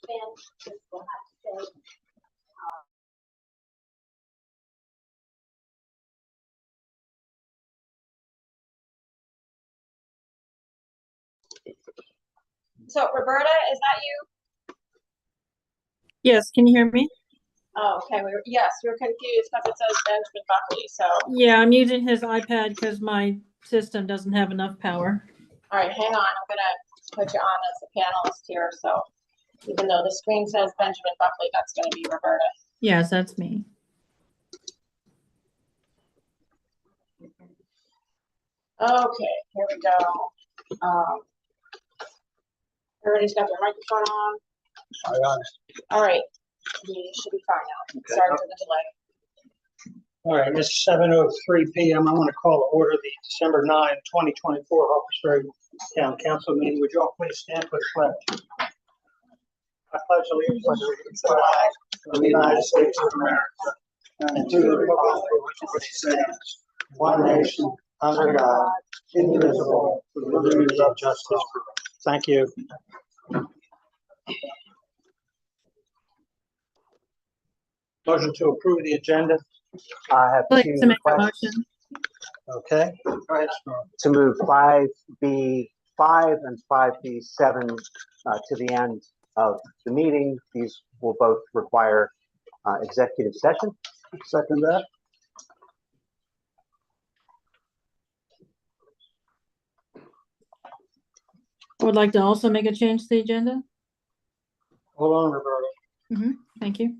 then we'll have to say. So Roberta, is that you? Yes, can you hear me? Oh, okay. Yes, we were confused because it says Benjamin Buckley. So yeah, I'm using his iPad because my system doesn't have enough power. All right, hang on. I'm gonna put you on as a panelist here. So even though the screen says Benjamin Buckley, that's gonna be Roberta. Yes, that's me. Okay, here we go. Everybody's got their microphone on. All right, we should be fine now. Okay. Sorry for the delay. All right, it's 7:03 p.m. I want to call to order the December 9, 2024 Harpers Ferry Town Council meeting. Would you all please stand for the pledge? I pledge allegiance to the flag of the United States of America and to the republic for which it stands, one nation, under God, indivisible, with liberty and justice for all. Thank you. Motion to approve the agenda. I have I'd like two to make a requests motion. Okay. Go ahead, Storm. to move 5B5 and 5B7 to the end of the meeting. These will both require executive session. Second that. I would like to also make a change to the agenda. Hold on, Roberta. Thank you.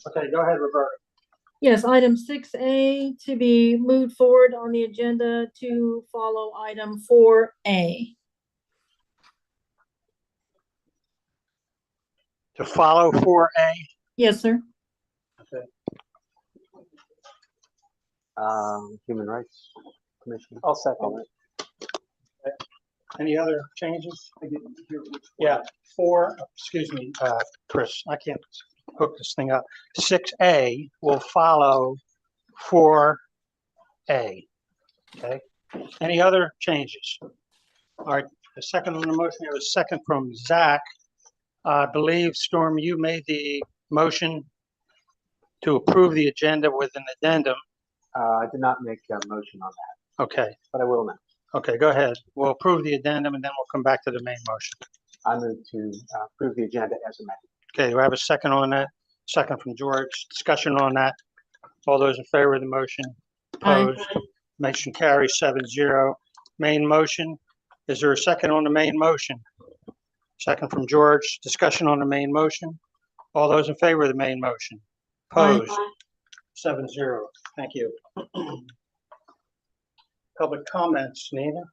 Okay, go ahead, Roberta. Yes, item 6A to be moved forward on the agenda to follow item 4A. To follow 4A. Yes, sir. Human Rights Commission. I'll second it. Any other changes? Yeah, Chris, I can't hook this thing up. 6A will follow 4A. Okay. Any other changes? All right. The second on the motion, we have a second from Zach. I believe, Storm, you made the motion to approve the agenda with an addendum. I did not make a motion on that, Okay. but I will now. Okay, go ahead. We'll approve the addendum and then we'll come back to the main motion. I move to approve the agenda as amended. Okay, do I have a second on that? Second from George. Discussion on that. All those in favor of the motion? Aye. Opposed? Motion carries 7-0. Main motion. Is there a second on the main motion? Second from George. Discussion on the main motion. All those in favor of the main motion? Opposed? 7-0. Thank you. Public comments, Nina.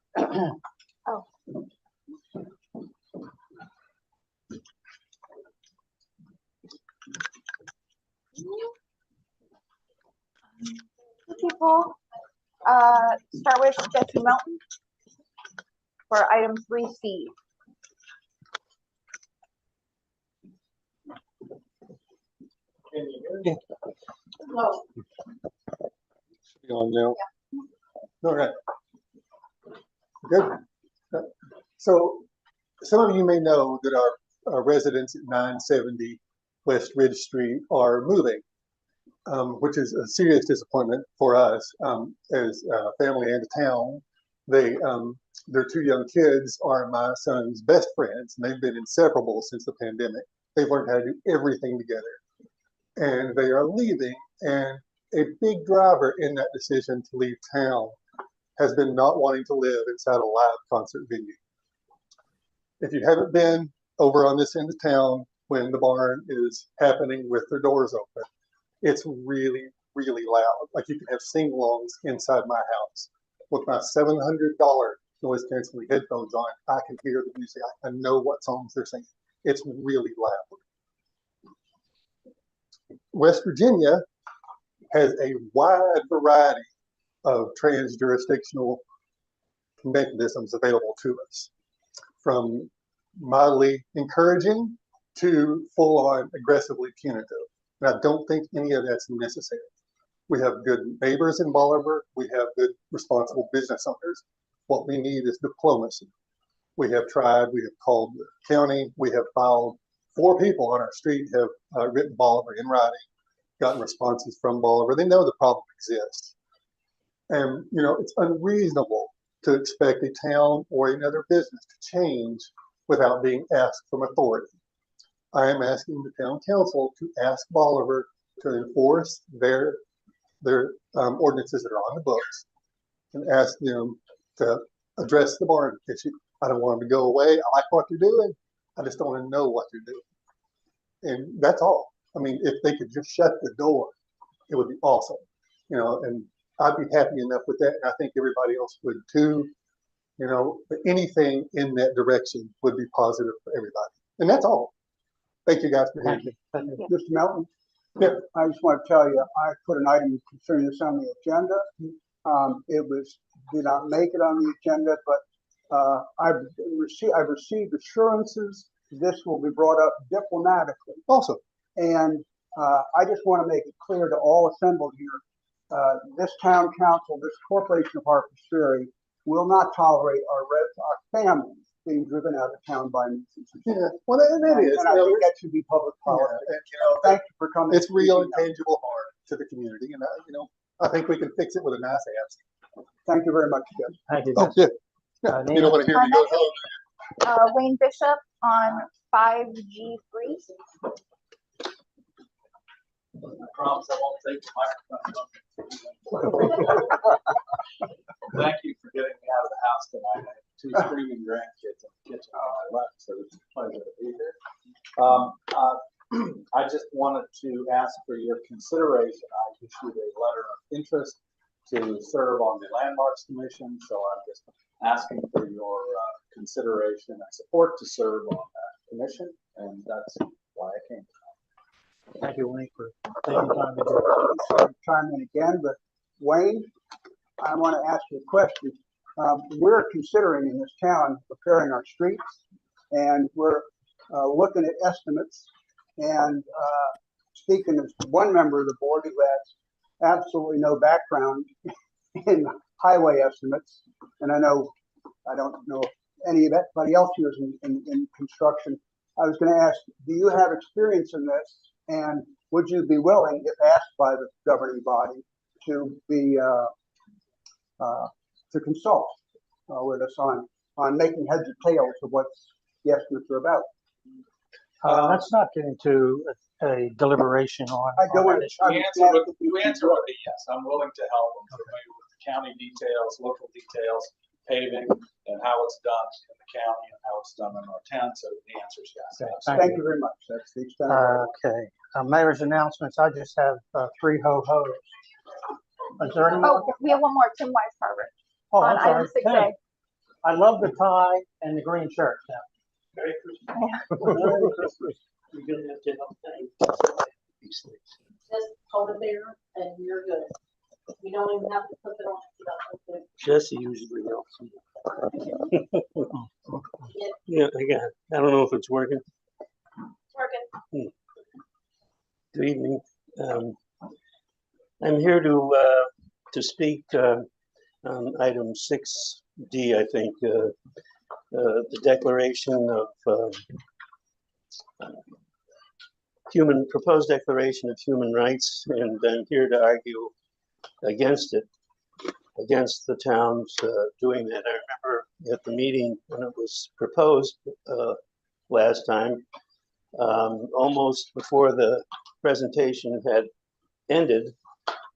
People, start with Jesse Melton for item 3C. Hello. On now. All right. Good. So some of you may know that our residents at 970 West Ridge Street are moving, which is a serious disappointment for us as a family and a town. Their two young kids are my son's best friends, and they've been inseparable since the pandemic. They've learned how to do everything together, and they are leaving. And a big driver in that decision to leave town has been not wanting to live inside a live concert venue. If you haven't been over on this end of town when the barn is happening with their doors open, it's really, really loud. Like you can have sing-alongs inside my house. With my $700 noise canceling headphones on, I can hear the music. I know what songs they're singing. It's really loud. West Virginia has a wide variety of trans-jurisdictional mechanisms available to us, from mildly encouraging to full-on aggressively punitive. And I don't think any of that's necessary. We have good neighbors in Bolivar. We have good responsible business owners. What we need is diplomacy. We have tried, we have called the county, we have filed, 4 people on our street have written Bolivar in writing, gotten responses from Bolivar. They know the problem exists. And, you know, it's unreasonable to expect a town or another business to change without being asked from authority. I am asking the town council to ask Bolivar to enforce their ordinances that are on the books and ask them to address the barn issue. I don't want them to go away. I like what they're doing. I just don't want to know what they're doing. And that's all. I mean, if they could just shut the door, it would be awesome. You know, and I'd be happy enough with that. And I think everybody else would too. You know, but anything in that direction would be positive for everybody. And that's all. Thank you guys for hearing me. Mr. Melton? Yeah. I just want to tell you, I put an item concerning this on the agenda. Did not make it on the agenda, but I've received assurances this will be brought up diplomatically. Awesome. And I just want to make it clear to all assembled here, this town council, this corporation of Harpers Ferry will not tolerate our families being driven out of town by nuisances. Yeah, well, that is. And I think that should be public policy. Yeah, and, you know, Thank you for coming. it's real and tangible harm to the community, and you know, I think we can fix it with a nice answer. Thank you very much, Jim. Thank you. Oh, yeah. You don't want to hear me go home. Wayne Bishop on 5G3. I promise I won't take the microphone. Thank you for getting me out of the house tonight. I have 2 screaming grandkids in the kitchen when I left, so it's a pleasure to be here. I just wanted to ask for your consideration. I issued a letter of interest to serve on the Landmarks Commission, so I'm just asking for your consideration and support to serve on that commission, and that's why I came. Thank you, Wayne, for taking time to do it. Sorry to chime in again, but Wayne, I want to ask you a question. We're considering in this town repairing our streets, and we're looking at estimates. And speaking as one member of the board who has absolutely no background in highway estimates, and I don't know if anybody else here is in construction. I was going to ask, do you have experience in this? And would you be willing, if asked by the governing body, to be to consult with us on making heads or tails of what the estimates are about? Let's not get into a deliberation on. I don't want to. The answer would be yes. I'm willing to help. I'm familiar with the county details, local details, paving, and how it's done in the county and how it's done in our town. So the answer is yes. Okay, Thank you very much. That's the extent of it. Okay, mayor's announcements. I just have 3 ho-hos. Is there any more? Oh, we have one more, Tim Weiscarver Oh, on I'm sorry. item 6A. Tim. I love the tie and the green shirt. Now. Merry Christmas. Merry Christmas. You're gonna have to help these things. Just hold it there and you're good. You don't even have to put it on. You don't have to- Jesse usually helps me. Yeah, I got it. I don't know if it's working. It's working. Good evening. I'm here to speak on item 6D, I think, the declaration of proposed declaration of human rights, and I'm here to argue against it, against the towns doing that. I remember at the meeting when it was proposed last time, almost before the presentation had ended,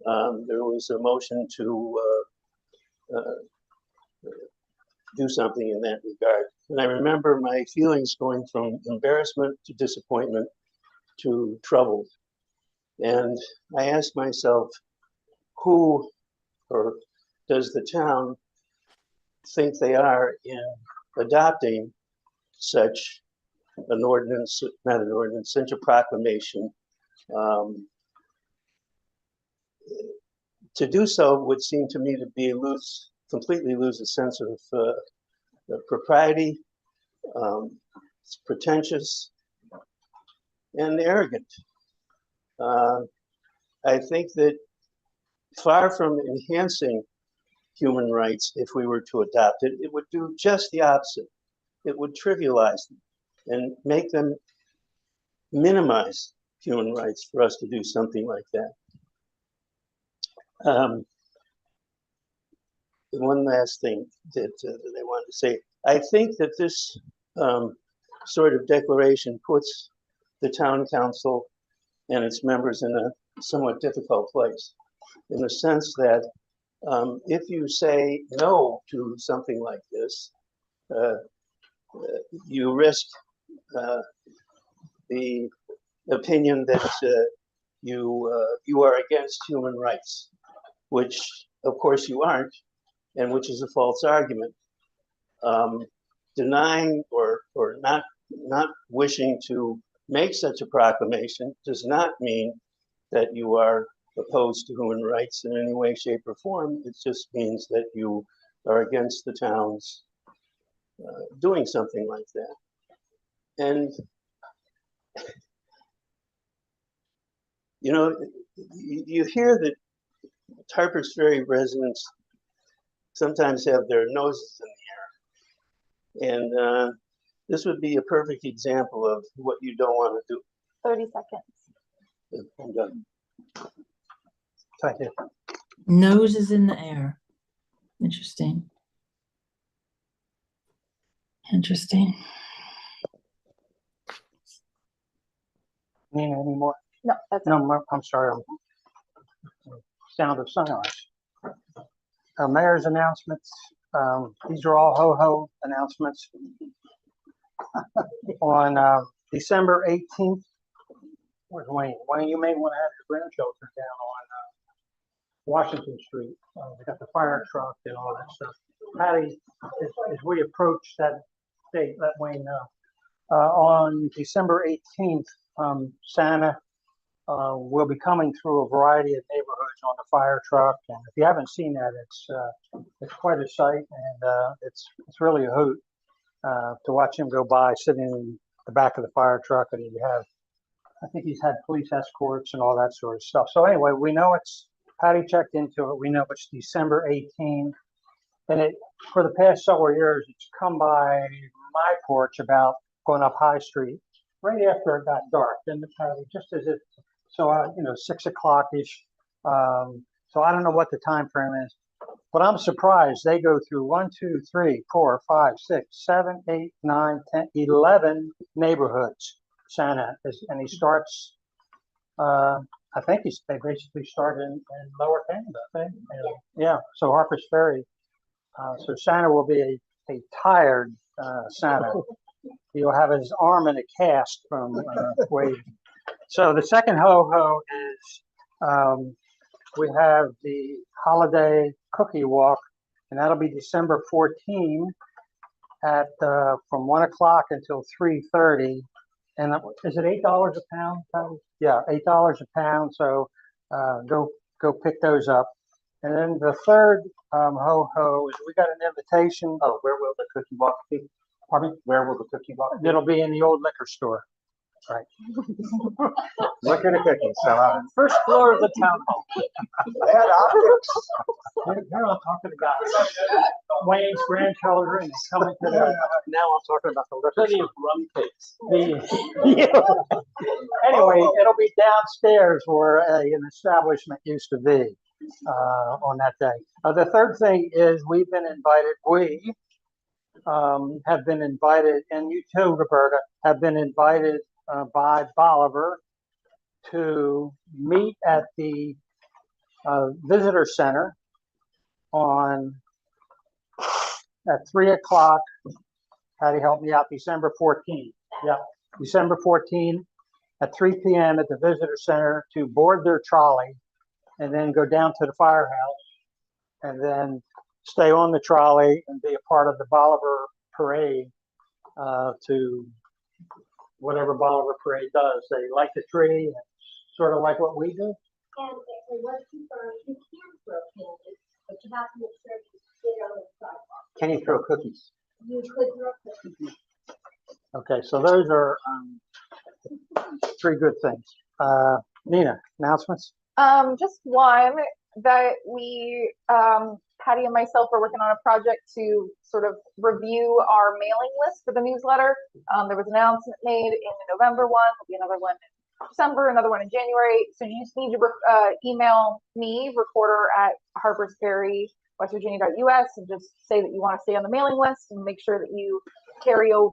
there was a motion to do something in that regard. And I remember my feelings going from embarrassment to disappointment to trouble. And I asked myself, who or does the town think they are in adopting such an ordinance, not an ordinance, such a proclamation? To do so would seem to me to be loose completely lose a sense of propriety. It's pretentious and arrogant. I think that far from enhancing human rights, if we were to adopt it, it would do just the opposite. It would trivialize them and make them minimize human rights for us to do something like that. One last thing that I wanted to say. I think that this sort of declaration puts the town council and its members in a somewhat difficult place, in the sense that if you say no to something like this, you risk the opinion that you are against human rights, which of course you aren't, and which is a false argument. Denying or not wishing to make such a proclamation does not mean that you are opposed to human rights in any way, shape, or form. It just means that you are against the town's doing something like that. And you know, you hear that Harpers Ferry residents sometimes have their noses in the air. And this would be a perfect example of what you don't want to do. 30 seconds. I'm done. Thank you. Nose is in the air. Interesting. Interesting. Nina, any more? No, that's No, I'm sorry. Sound of silence. Mayor's announcements. These are all ho-ho announcements. On December 18th, where's Wayne? Wayne, you may want to have your grandchildren down on Washington Street. We got the fire truck and all that stuff. Patty, as we approach that date, let Wayne know. On December 18th, Santa will be coming through a variety of neighborhoods on the fire truck, and if you haven't seen that, it's quite a sight, and it's really a hoot to watch him go by sitting in the back of the fire truck, and I think he's had police escorts and all that sort of stuff. So anyway, we know Patty checked into it. We know it's December 18th, and for the past several years, it's come by my porch about going up High Street right after it got dark, and just as if. So, 6 o'clock-ish. So I don't know what the time frame is, but I'm surprised they go through 1, 2, 3, 4, 5, 6, 7, 8, 9, 10, 11 neighborhoods. Santa and he starts. I think they basically start in Lower Canada. I think. Yeah. So Harpers Ferry. So Santa will be a tired Santa. He'll have his arm in a cast from waiting. So the second ho-ho is we have the holiday cookie walk, and that'll be December 14 at from 1 o'clock until 3:30. And is it $8 a pound? Yeah, $8 a pound. So go pick those up. And then the third ho-ho is we got an invitation. Oh, where will the cookie walk be? Pardon me? Where will the cookie walk be? It'll be in the old liquor store. Right. Look at the cookies. So, First floor of the town hall. Bad optics. Here I'm talking about Wayne's grandchildren coming to the. Now I'm talking about the liquor store. Rum cakes. Anyway, it'll be downstairs where an establishment used to be on that day. The third thing is we have been invited, and you too, Roberta, have been invited by Bolivar to meet at the visitor center at 3 o'clock. Patty, help me out, December 14th. Yeah, December 14th at 3 p.m. at the visitor center to board their trolley and then go down to the firehouse and then stay on the trolley and be a part of the Bolivar parade to whatever Bolivar parade does. They light the tree, and sort of like what we do. And let's keep our, you can throw candy, but you have to make sure you on the sidewalk. Can you throw cookies? You could throw it. Okay, so those are, three good things. Nina, announcements? Just one that we, Patty and myself are working on a project to sort of review our mailing list for the newsletter. There was an announcement made in the November one, there'll be another one in December, another one in January. So you just need to email me, reporter@harpersferry.westvirginia.us, and just say that you want to stay on the mailing list and make sure that you carry over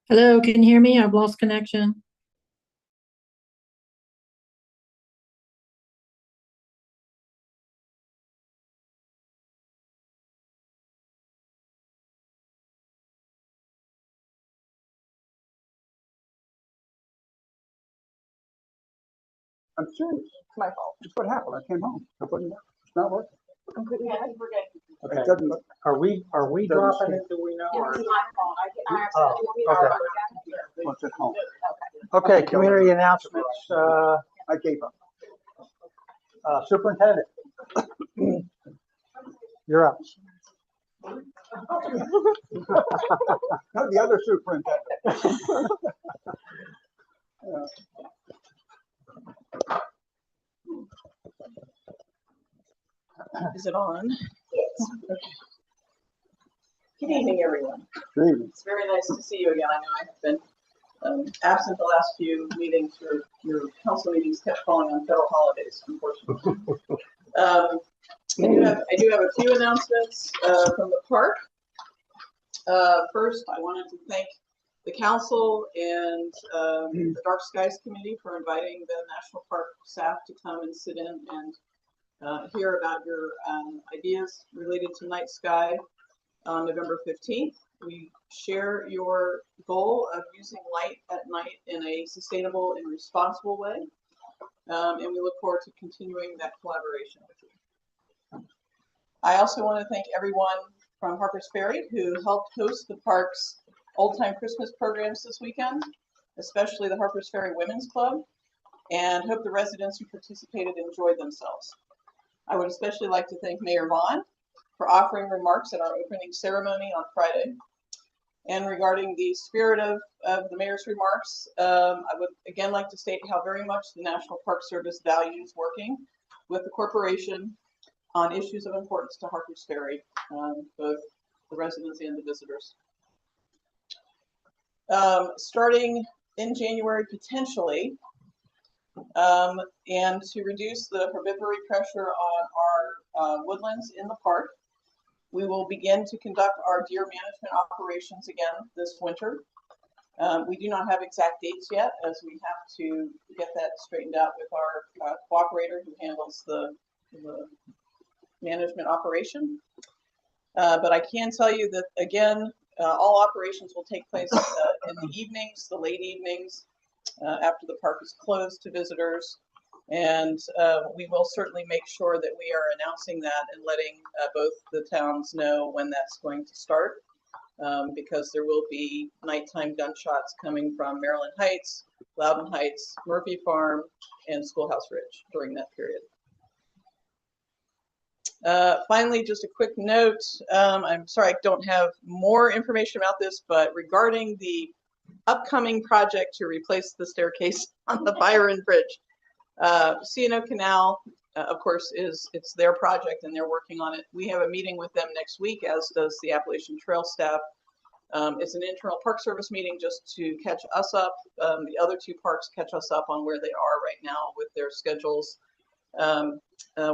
Hello, can you hear me? I've lost connection. I'm serious. It's my fault. That's what happened. I came home. I put it out. It's not working. completely dead. Okay. It doesn't look. Are we Doesn't dropping seem- it? Do we know? It or- was my fault. I Oh, okay. What's at home? Okay, community announcements, I gave up. superintendent. You're up. Not the other superintendent. Is it on? Good evening, everyone. Good evening. It's very nice to see you again. I know I've been absent the last few meetings. Your council meetings kept falling on federal holidays, unfortunately. I do have a few announcements from the park. First, I wanted to thank the council and the Dark Skies Committee for inviting the National Park staff to come and sit in and hear about your ideas related to night sky on November 15th. We share your goal of using light at night in a sustainable and responsible way, and we look forward to continuing that collaboration with you. I also want to thank everyone from Harpers Ferry who helped host the park's Old Time Christmas programs this weekend, especially the Harpers Ferry Women's Club, and hope the residents who participated enjoyed themselves. I would especially like to thank Mayor Vaughn for offering remarks at our opening ceremony on Friday. And regarding the spirit of the mayor's remarks, I would again like to state how very much the National Park Service values working with the corporation on issues of importance to Harpers Ferry, both the residents and the visitors. Starting in January potentially, and to reduce the herbivory pressure on our woodlands in the park, we will begin to conduct our deer management operations again this winter. We do not have exact dates yet, as we have to get that straightened out with our cooperator who handles the management operation. But I can tell you that, again, all operations will take place in the evenings, the late evenings, after the park is closed to visitors. And we will certainly make sure that we are announcing that and letting both the towns know when that's going to start, because there will be nighttime gunshots coming from Maryland Heights, Loudon Heights, Murphy Farm, and Schoolhouse Ridge during that period. Finally, just a quick note. I'm sorry I don't have more information about this, but regarding the upcoming project to replace the staircase on the Byron Bridge, C&O Canal, of course, it's their project and they're working on it. We have a meeting with them next week, as does the Appalachian Trail staff. It's an internal Park Service meeting just to catch us up. The other two parks catch us up on where they are right now with their schedules.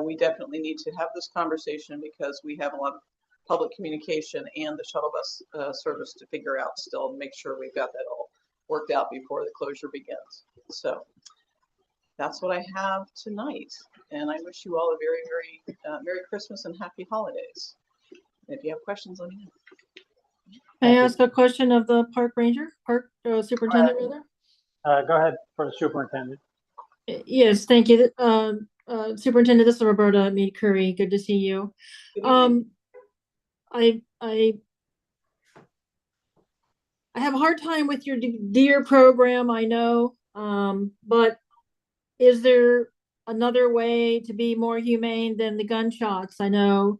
We definitely need to have this conversation because we have a lot of public communication and the shuttle bus service to figure out still, and make sure we've got that all worked out before the closure begins. So that's what I have tonight. And I wish you all a very, very Merry Christmas and Happy Holidays. And if you have questions, let me know. May I ask a question of the park superintendent rather? Go ahead for the superintendent. Yes, thank you. Superintendent, this is Roberta Mead Curry. Good to see you. Good evening. I have a hard time with your deer program, I know, but is there another way to be more humane than the gunshots? I know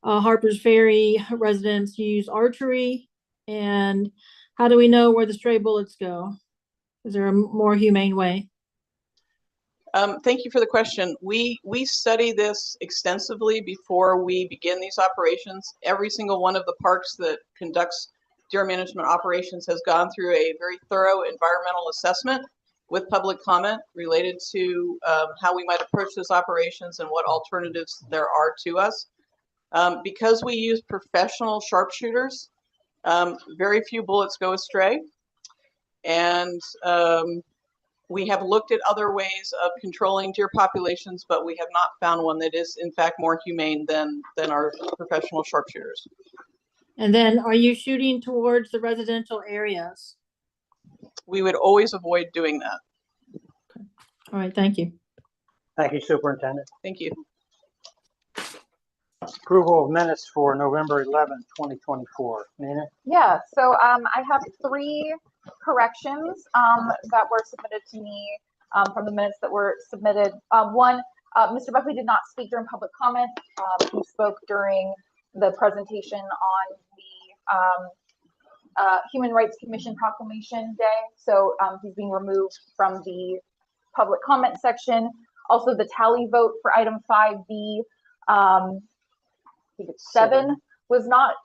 Harper's Ferry residents use archery, and how do we know where the stray bullets go? Is there a more humane way? Thank you for the question. We study this extensively before we begin these operations. Every single one of the parks that conducts deer management operations has gone through a very thorough environmental assessment with public comment related to how we might approach those operations and what alternatives there are to us. Because we use professional sharpshooters, very few bullets go astray. And we have looked at other ways of controlling deer populations, but we have not found one that is in fact more humane than our professional sharpshooters. And then are you shooting towards the residential areas? We would always avoid doing that. Okay. All right, thank you. Thank you, Superintendent. Thank you. Approval of minutes for November 11th, 2024. Nina? Yeah, so I have 3 corrections that were submitted to me from the minutes that were submitted. One, Mr. Buckley did not speak during public comment. He spoke during the presentation on the Human Rights Commission Proclamation Day. So he's being removed from the public comment section. Also, the tally vote for item 5B, I think it's 7, was not,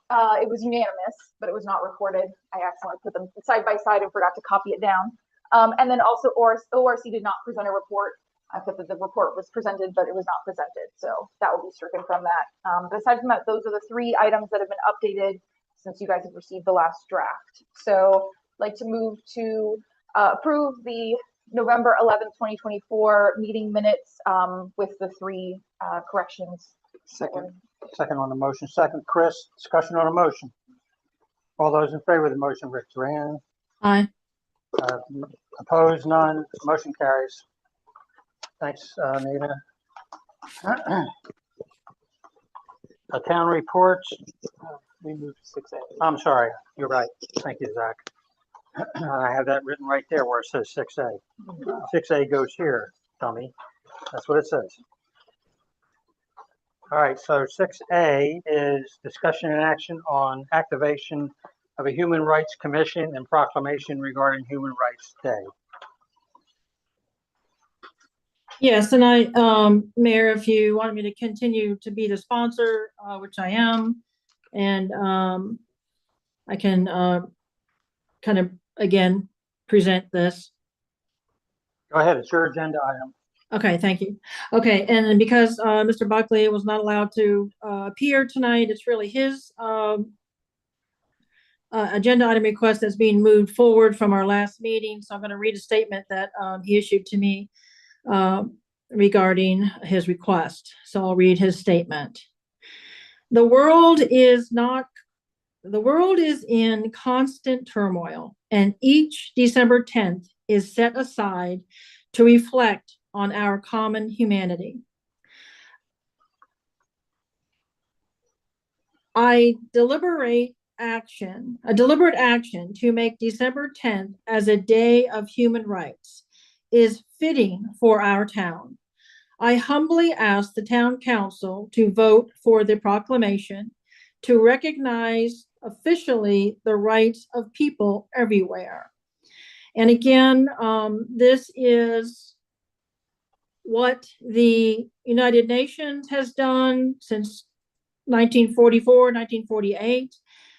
it was unanimous, but it was not recorded. I accidentally put them side by side and forgot to copy it down. And then also ORC did not present a report. I thought that the report was presented, but it was not presented. So that will be stricken from that. But aside from that, those are the 3 items that have been updated since you guys have received the last draft. So I'd like to move to approve the November 11th, 2024 meeting minutes with the 3 corrections. Second on the motion. Second, Chris. Discussion on the motion. All those in favor of the motion, raise your hand. Aye. Opposed? None. Motion carries. Thanks, Nina. Town reports. We moved to 6A. I'm sorry. You're right. Thank you, Zach. I have that written right there where it says 6A. 6A goes here, dummy. That's what it says. All right, so 6A is discussion and action on activation of a Human Rights Commission and proclamation regarding Human Rights Day. Yes, and I, Mayor, if you wanted me to continue to be the sponsor, which I am, and I can kind of, again, present this. Go ahead, it's your agenda item. Okay, thank you. Okay, and then because Mr. Buckley was not allowed to appear tonight, it's really his agenda item request that's being moved forward from our last meeting. So I'm going to read a statement that he issued to me regarding his request. So I'll read his statement. The world is in constant turmoil, and each December 10th is set aside to reflect on our common humanity. A deliberate action to make December 10th as a day of human rights is fitting for our town. I humbly ask the town council to vote for the proclamation to recognize officially the rights of people everywhere. And again, this is what the United Nations has done since 1944, 1948.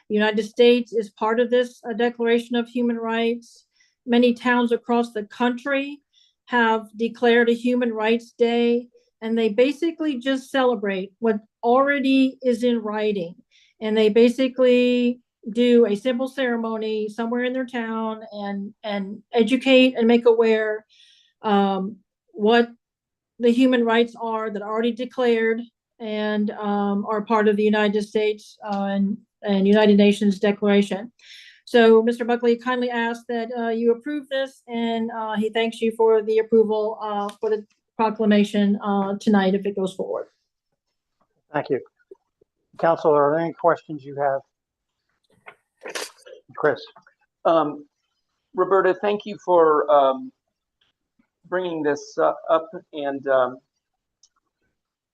The United States is part of this Declaration of Human Rights. Many towns across the country have declared a Human Rights Day, and they basically just celebrate what already is in writing. And they basically do a simple ceremony somewhere in their town and educate and make aware what the human rights are that are already declared and are part of the United States and United Nations Declaration. So Mr. Buckley kindly asked that you approve this, and he thanks you for the approval for the proclamation tonight if it goes forward. Thank you. Council, are there any questions you have? Chris? Roberta, thank you for bringing this up, and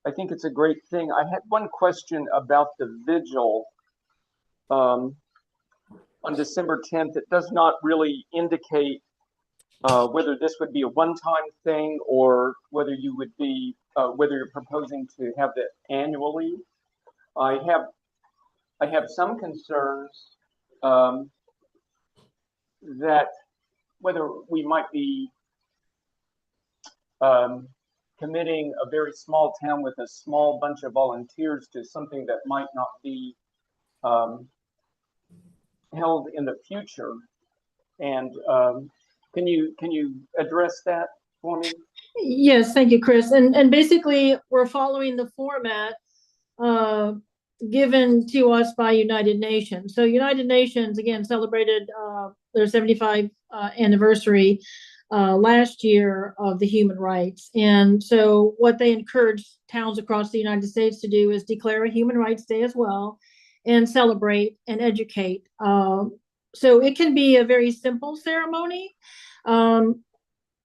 I think it's a great thing. I had one question about the vigil on December 10th. It does not really indicate whether this would be a one-time thing or whether you would be whether you're proposing to have it annually. I have some concerns that whether we might be committing a very small town with a small bunch of volunteers to something that might not be held in the future. And can you address that for me? Yes, thank you, Chris. And basically, we're following the format given to us by United Nations. So United Nations, again, celebrated their 75th anniversary last year of the human rights. And so what they encourage towns across the United States to do is declare a Human Rights Day as well and celebrate and educate. So it can be a very simple ceremony.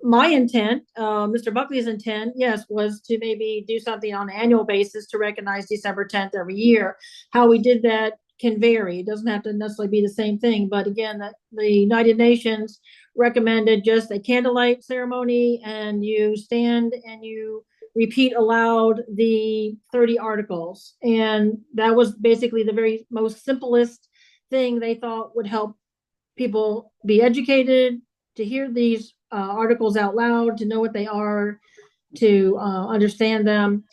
My intent, Mr. Buckley's intent, yes, was to maybe do something on an annual basis to recognize December 10th every year. How we did that can vary. It doesn't have to necessarily be the same thing. But again, the United Nations recommended just a candlelight ceremony, and you stand and you repeat aloud the 30 articles. And that was basically the very most simplest thing they thought would help people be educated, to hear these articles out loud, to know what they are, to understand them.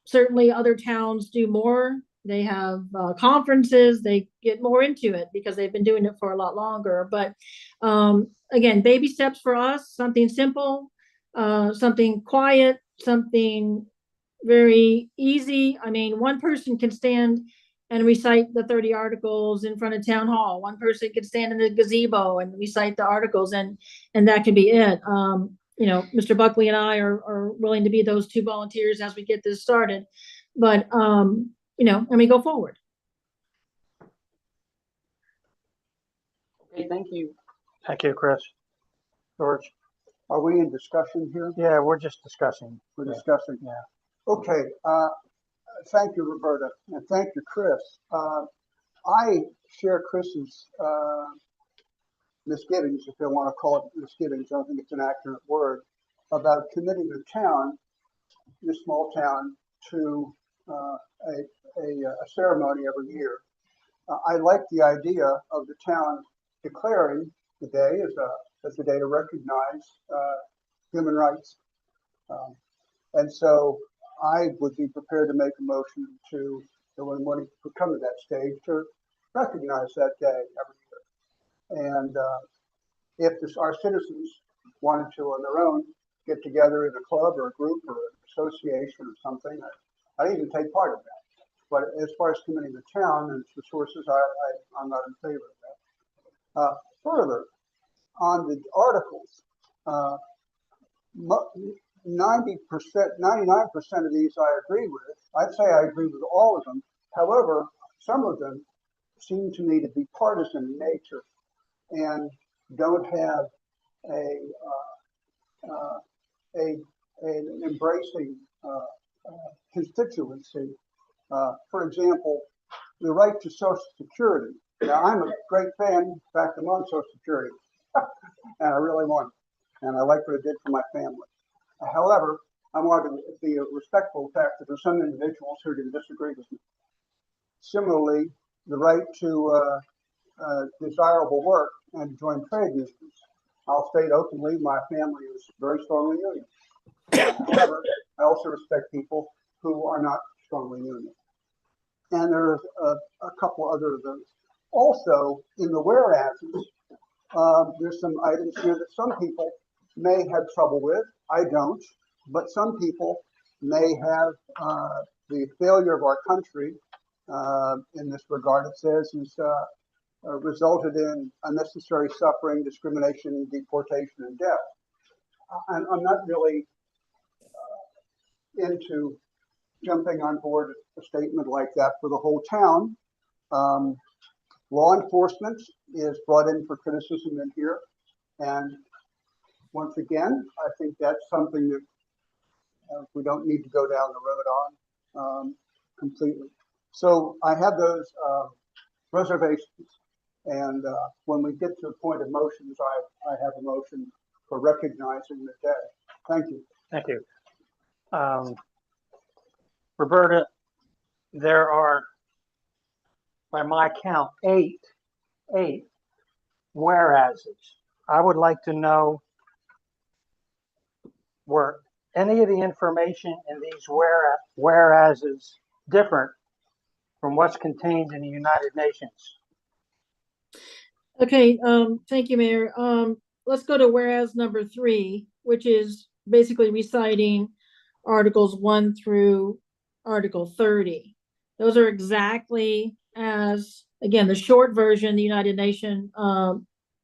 Certainly other towns do more. They have conferences, they get more into it because they've been doing it for a lot longer. But again, baby steps for us, something simple, something quiet, something very easy. I mean, one person can stand and recite the 30 articles in front of town hall. One person could stand in the gazebo and recite the articles, and that could be it. You know, Mr. Buckley and I are willing to be those two volunteers as we get this started. But, you know, and we go forward. Okay, thank you. Thank you, Chris. George? Are we in discussion here? Yeah, we're just discussing. We're discussing. Yeah. Okay, thank you, Roberta, and thank you, Chris. I share Chris's misgivings, if you want to call it misgivings. I don't think it's an accurate word, about committing the town, this small town, to a ceremony every year. I like the idea of the town declaring the day as a day to recognize human rights. And so I would be prepared to make a motion to, when it would come to that stage, to recognize that day every year. And if our citizens wanted to, on their own, get together in a club or a group or an association or something, I'd even take part of that. But as far as committing the town and its resources, I'm not in favor of that. Further, on the articles, 90%, 99% of these I agree with. I'd say I agree with all of them. However, some of them seem to me to be partisan in nature and don't have an embracing constituency. For example, the right to Social Security. Now, I'm a great fan, in fact, I'm on Social Security, and I really want it, and I like what it did for my family. However, I want to be respectful of the fact that there's some individuals who can disagree with me. Similarly, the right to desirable work and join trade unions. I'll state openly, my family is very strongly union. However, I also respect people who are not strongly union. And there's a couple other of those. Also, in the whereases, there's some items here that some people may have trouble with. I don't, but some people may have the failure of our country in this regard. It says is resulted in unnecessary suffering, discrimination, deportation, and death. I'm not really into jumping on board a statement like that for the whole town. Law enforcement is brought in for criticism in here. And once again, I think that's something that we don't need to go down the road on completely. So I have those reservations. And when we get to the point of motions, I have a motion for recognizing the day. Thank you. Thank you. Roberta, there are, by my count, eight whereases. I would like to know, were any of the information in these whereases different from what's contained in the United Nations? Okay, thank you, Mayor. Let's go to whereas number 3, which is basically reciting Articles 1 through Article 30. Those are exactly as, again, the short version, the United Nations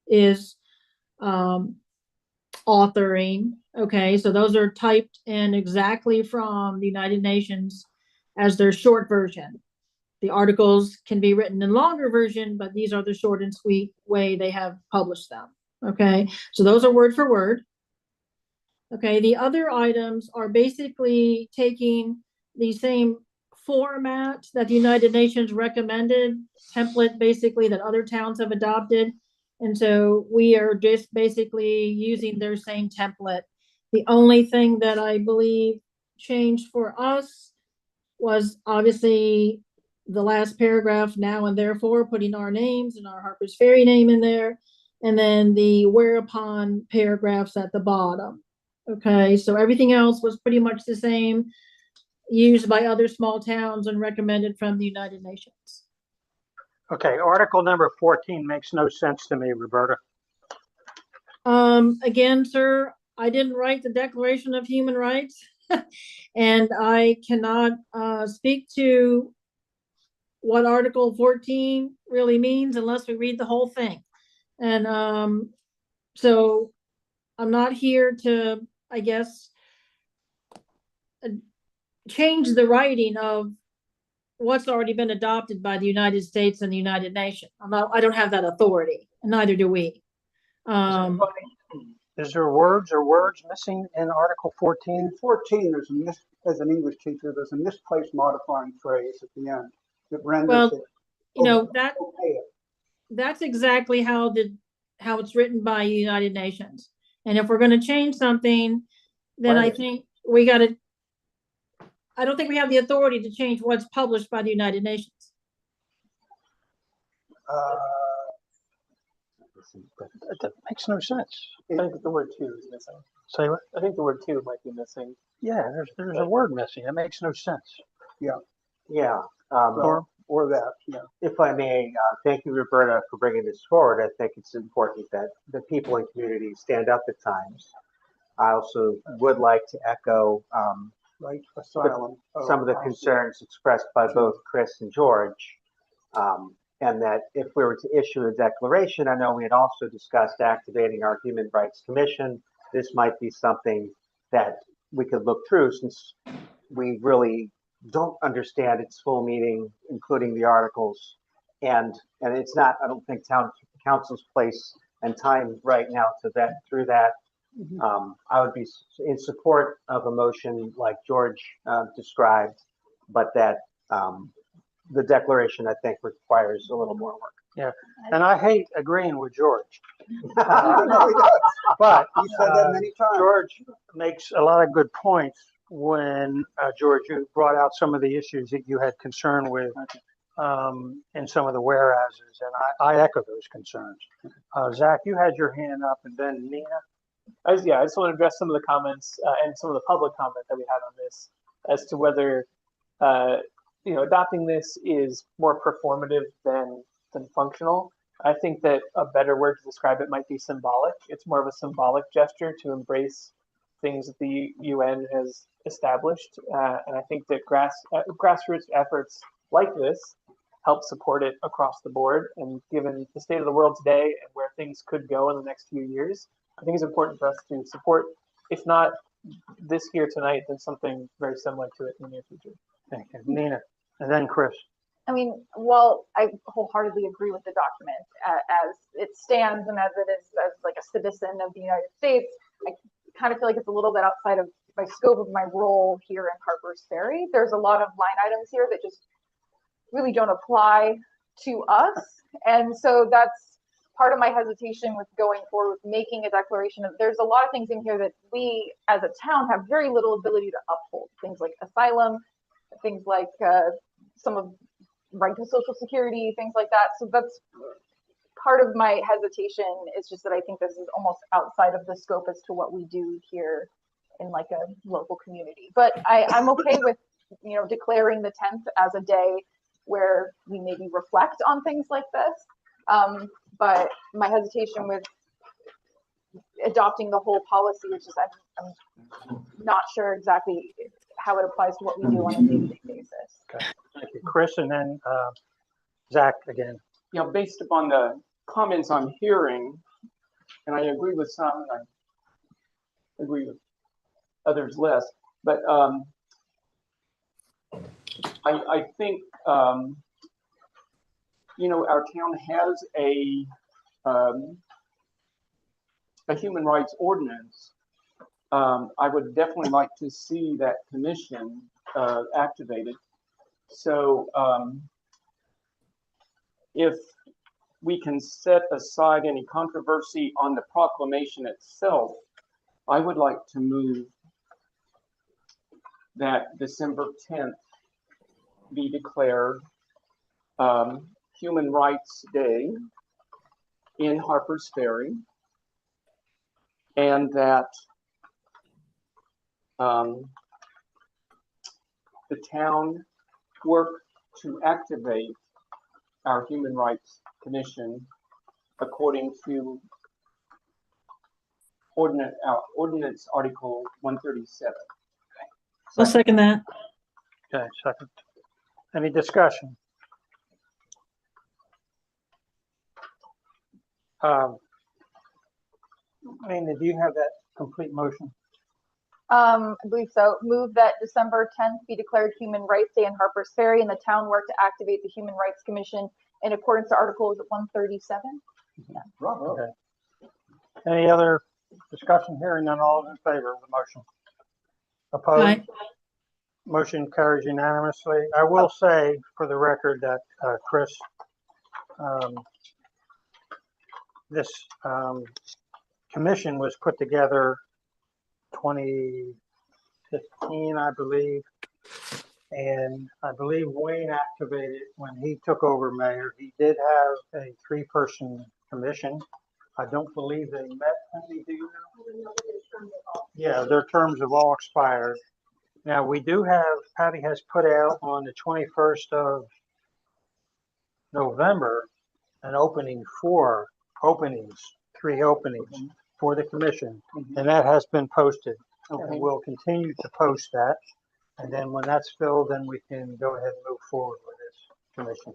is authoring. Okay, so those are typed in exactly from the United Nations as their short version. The articles can be written in longer version, but these are the short and sweet way they have published them. Okay, so those are word for word. Okay, the other items are basically taking the same format that the United Nations recommended, template basically that other towns have adopted. And so we are just basically using their same template. The only thing that I believe changed for us was obviously the last paragraph, now and therefore, putting our names and our Harper's Ferry name in there, and then the whereupon paragraphs at the bottom. Okay, so everything else was pretty much the same, used by other small towns and recommended from the United Nations. Okay, article number 14 makes no sense to me, Roberta. Again, sir, I didn't write the Declaration of Human Rights, and I cannot speak to what Article 14 really means unless we read the whole thing. And so I'm not here to, I guess, change the writing of what's already been adopted by the United States and the United Nations. I don't have that authority, and neither do we. Is there words missing in Article 14? In 14, as an English teacher, there's a misplaced modifying phrase at the end that renders Well, it. you know, that's exactly how it's written by the United Nations. And if we're going to change something, then I think we got to, I don't think we have the authority to change what's published by the United Nations. That makes no sense. I think the word "to" is missing. Say what? I think the word "to" might be missing. Yeah, there's a word missing. It makes no sense. Yeah. Or that, yeah. If I may, thank you, Roberta, for bringing this forward. I think it's important that the people in communities stand up at times. I also would like to echo Right, asylum. some of the concerns expressed by both Chris and George. And that if we were to issue a declaration, I know we had also discussed activating our Human Rights Commission. This might be something that we could look through, since we really don't understand its full meaning, including the articles. And it's not, I don't think, town council's place and time right now to vet through that. I would be in support of a motion like George described, but that the declaration, I think, requires a little more work. Yeah, and I hate agreeing with George. But he said that many times. George makes a lot of good points when, George, you brought out some of the issues that you had concern with in some of the whereases, and I echo those concerns. Zach, you had your hand up, and then Nina. I just want to address some of the comments and some of the public comment that we had on this as to whether adopting this is more performative than functional. I think that a better word to describe it might be symbolic. It's more of a symbolic gesture to embrace things that the UN has established, and I think that grassroots efforts like this help support it across the board. And given the state of the world today and where things could go in the next few years, I think it's important for us to support, if not this here tonight, then something very similar to it in the near future. Thank you. Nina, and then Chris. I mean, well, I wholeheartedly agree with the document as it stands and as it is as like a citizen of the United States. I kind of feel like it's a little bit outside of my scope of my role here in Harper's Ferry. There's a lot of line items here that just really don't apply to us. And so that's part of my hesitation with going forward with making a declaration. There's a lot of things in here that we as a town have very little ability to uphold. Things like asylum, things like some of right to social security, things like that. So that's part of my hesitation, is just that I think this is almost outside of the scope as to what we do here in like a local community. But I'm okay with, declaring the 10th as a day where we maybe reflect on things like this. But my hesitation with adopting the whole policy is just I'm not sure exactly how it applies to what we do on a day-to-day basis. Okay, thank you, Chris, and then Zach again. Based upon the comments I'm hearing, and I agree with some, and I agree with others less, but I think our town has a human rights ordinance. I would definitely like to see that commission activated. So if we can set aside any controversy on the proclamation itself, I would like to move that December 10th be declared Human Rights Day in Harper's Ferry, and that the town work to activate our Human Rights Commission according to Ordinance Article 137. I'll second that. Okay, second. Any discussion? Nina, do you have that complete motion? I believe so. Move that December 10th be declared Human Rights Day in Harper's Ferry, and the town work to activate the Human Rights Commission in accordance to Article 137. Yeah. Okay. Any other discussion here? And then all in favor of the motion? Opposed? Aye. Motion carries unanimously. I will say for the record that Chris, this commission was put together 2015, I believe. And I believe Wayne activated when he took over mayor. He did have a 3-person commission. I don't believe they met. Any, do you know? Yeah, their terms have all expired. Now we do have, Patty has put out on the 21st of November an opening for openings, 3 openings for the commission, and that has been posted. And we'll continue to post that. And then when that's filled, then we can go ahead and move forward with this commission.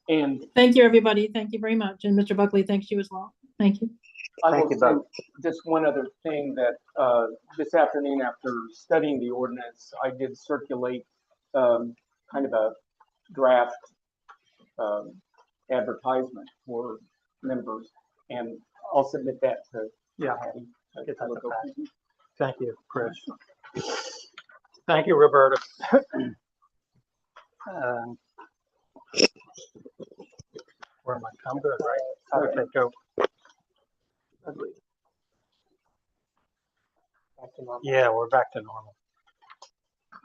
And Thank you, everybody. Thank you very much. And Mr. Buckley, thanks you as well. Thank you. I Thank will you say both. just one other thing that this afternoon, after studying the ordinance, I did circulate kind of a draft advertisement for members, and I'll submit that to Patty. Get that to Patty. Thank you, Chris. Thank you, Roberta. Where am I? I'm good, right? Okay, go. Yeah, we're back to normal.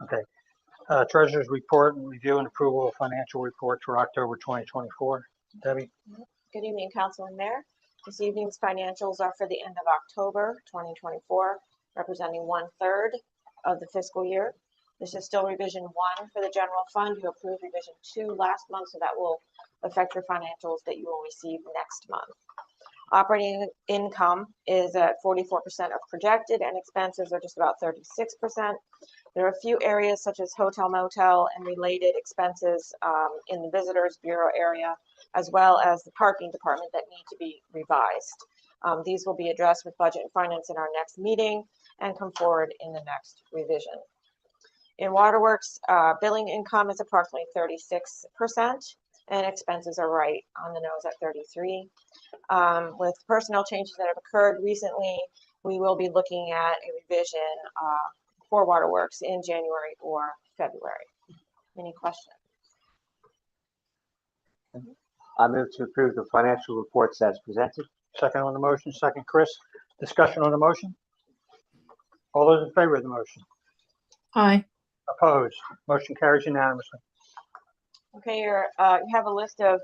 Okay. Treasurer's report and review and approval of financial reports for October 2024. Debbie? Good evening, Council and Mayor. This evening's financials are for the end of October 2024, representing 1/3 of the fiscal year. This is still revision 1 for the general fund. You approved revision 2 last month, so that will affect your financials that you will receive next month. Operating income is at 44% of projected, and expenses are just about 36%. There are a few areas such as hotel, motel, and related expenses in the Visitors Bureau area, as well as the parking department that need to be revised. These will be addressed with Budget and Finance in our next meeting and come forward in the next revision. In Waterworks, billing income is approximately 36%, and expenses are right on the nose at 33%. With personnel changes that have occurred recently, we will be looking at a revision for Waterworks in January or February. Any questions? I move to approve the financial reports as presented. Second on the motion, second Chris. Discussion on the motion? All those in favor of the motion? Aye. Opposed? Motion carries unanimously. Okay, you have a list of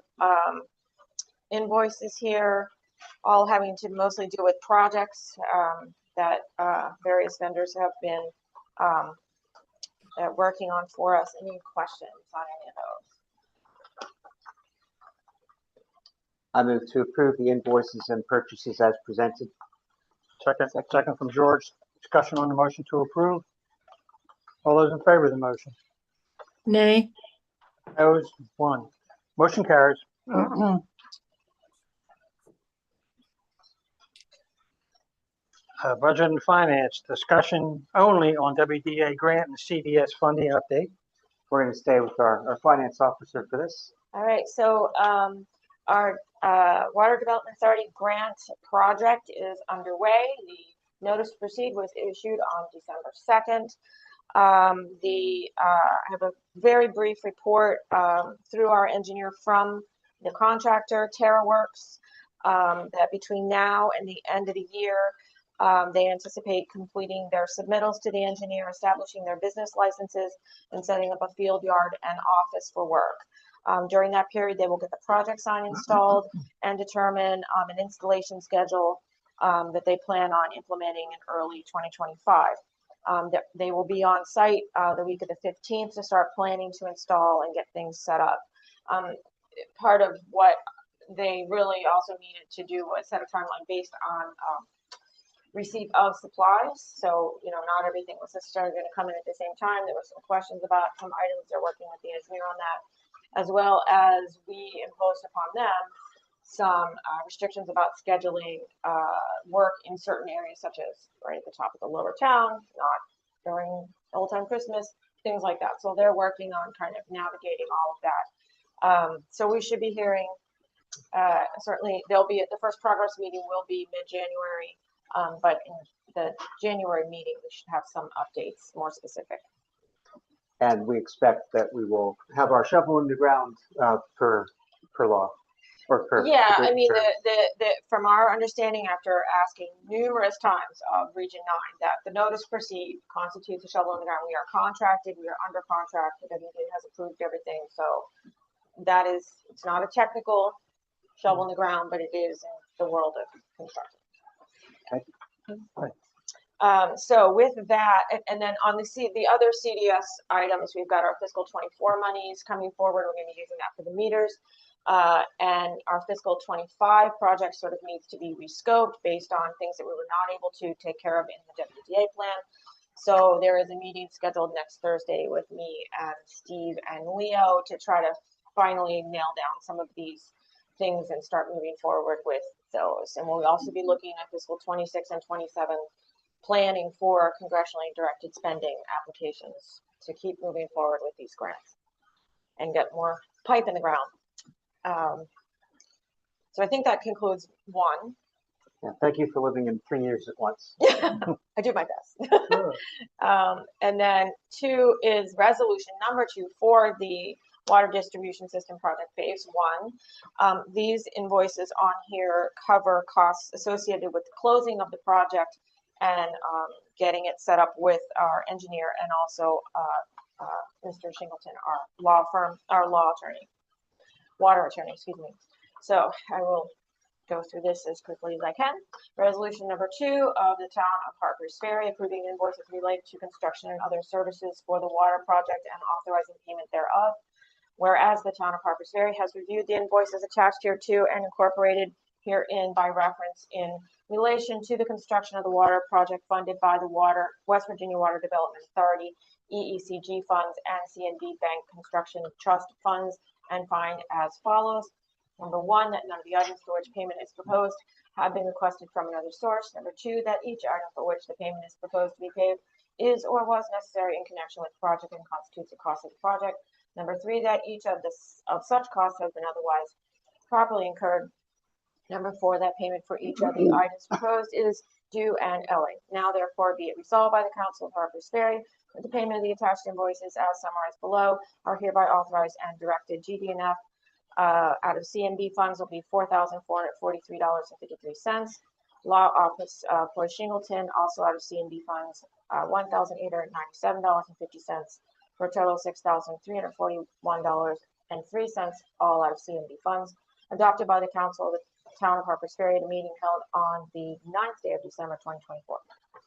invoices here, all having to mostly do with projects that various vendors have been working on for us. Any questions on any of those? I move to approve the invoices and purchases as presented. Second from George. Discussion on the motion to approve. All those in favor of the motion? Nay. Opposed? 1. Motion carries. Budget and Finance, discussion only on WDA grant and CDS funding update. We're going to stay with our finance officer for this. All right, so our Water Development Authority grant project is underway. The notice to proceed was issued on December 2nd. I have a very brief report through our engineer from the contractor, TerraWorks, that between now and the end of the year, they anticipate completing their submittals to the engineer, establishing their business licenses, and setting up a field yard and office for work. During that period, they will get the project sign installed and determine an installation schedule that they plan on implementing in early 2025. They will be on site the week of the 15th to start planning to install and get things set up. Part of what they really also needed to do was set a timeline based on receipt of supplies. So, not everything was necessarily going to come in at the same time. There were some questions about some items. They're working with the engineer on that, as well as we imposed upon them some restrictions about scheduling work in certain areas, such as right at the top of the lower town, not during old time Christmas, things like that. So they're working on kind of navigating all of that. So we should be hearing, certainly they'll be at the first progress meeting will be mid-January, but in the January meeting, we should have some updates more specific. And we expect that we will have our shovel in the ground per law. Yeah, I mean, from our understanding, after asking numerous times of Region 9, that the notice proceed constitutes a shovel in the ground. We are contracted, we are under contract, the WDA has approved everything. So that is, it's not a technical shovel in the ground, but it is in the world of construction. Okay. So with that, and then on the other CDS items, we've got our fiscal 24 monies coming forward. We're going to be using that for the meters. And our fiscal 25 project sort of needs to be rescoped based on things that we were not able to take care of in the WDA plan. So there is a meeting scheduled next Thursday with me and Steve and Leo to try to finally nail down some of these things and start moving forward with those. And we'll also be looking at fiscal 26 and 27 planning for congressionally directed spending applications to keep moving forward with these grants and get more pipe in the ground. So I think that concludes 1. Yeah, thank you for living in 3 years at once. I do my best. And then 2 is resolution number 2 for the water distribution system project phase 1. These invoices on here cover costs associated with the closing of the project and getting it set up with our engineer and also Mr. Shingleton, our law attorney, water attorney, excuse me. So I will go through this as quickly as I can. Resolution number 2 of the Town of Harper's Ferry approving invoices related to construction and other services for the water project and authorizing payment thereof. Whereas the Town of Harper's Ferry has reviewed the invoices attached here to and incorporated herein by reference in relation to the construction of the water project funded by the West Virginia Water Development Authority, EECG funds, and CNB Bank Construction Trust funds, and find as follows. Number 1, that none of the items for which payment is proposed have been requested from another source. Number 2, that each item for which the payment is proposed to be paid is or was necessary in connection with the project and constitutes the cost of the project. Number 3, that each of such costs has been otherwise properly incurred. Number 4, that payment for each of the items proposed is due and owing. Now therefore be it resolved by the Council of Harper's Ferry that the payment of the attached invoices as summarized below are hereby authorized and directed. GD&F out of CNB funds will be $4,443.53. Law Office for Shingleton, also out of CNB funds, $1,897.50 for a total of $6,341.03, all out of CNB funds. Adopted by the Council of the Town of Harper's Ferry at a meeting held on the 9th day of December 2024.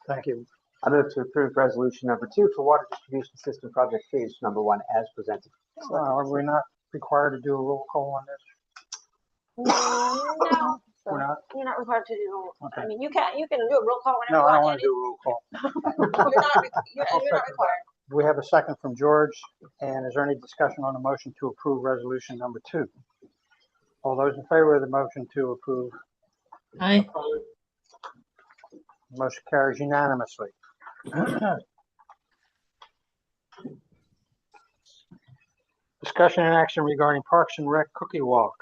Thank you. I move to approve resolution number 2 for water distribution system project phase number 1 as presented. Are we not required to do a roll call on this? No, We're not? you're not required to do. Okay. I mean, you can do a roll call whenever No, I you don't want. want to do a roll call. You're not required. Do we have a second from George? And is there any discussion on the motion to approve resolution number 2? All those in favor of the motion to approve? Aye. Motion carries unanimously. Discussion and action regarding Parks and Rec Cookie Walk.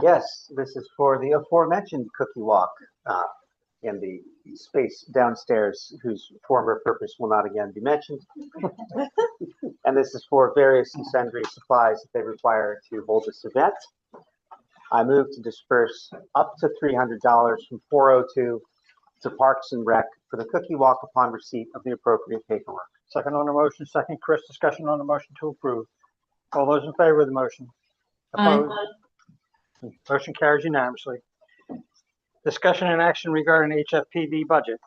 Yes, this is for the aforementioned cookie walk in the space downstairs whose former purpose will not again be mentioned. And this is for various and sundry supplies that they require to hold this event. I move to disperse up to $300 from 402 to Parks and Rec for the cookie walk upon receipt of the appropriate paperwork. Second on the motion, second Chris, discussion on the motion to approve. All those in favor of the motion? Aye. Opposed? Motion carries unanimously. Discussion and action regarding HFPD budget.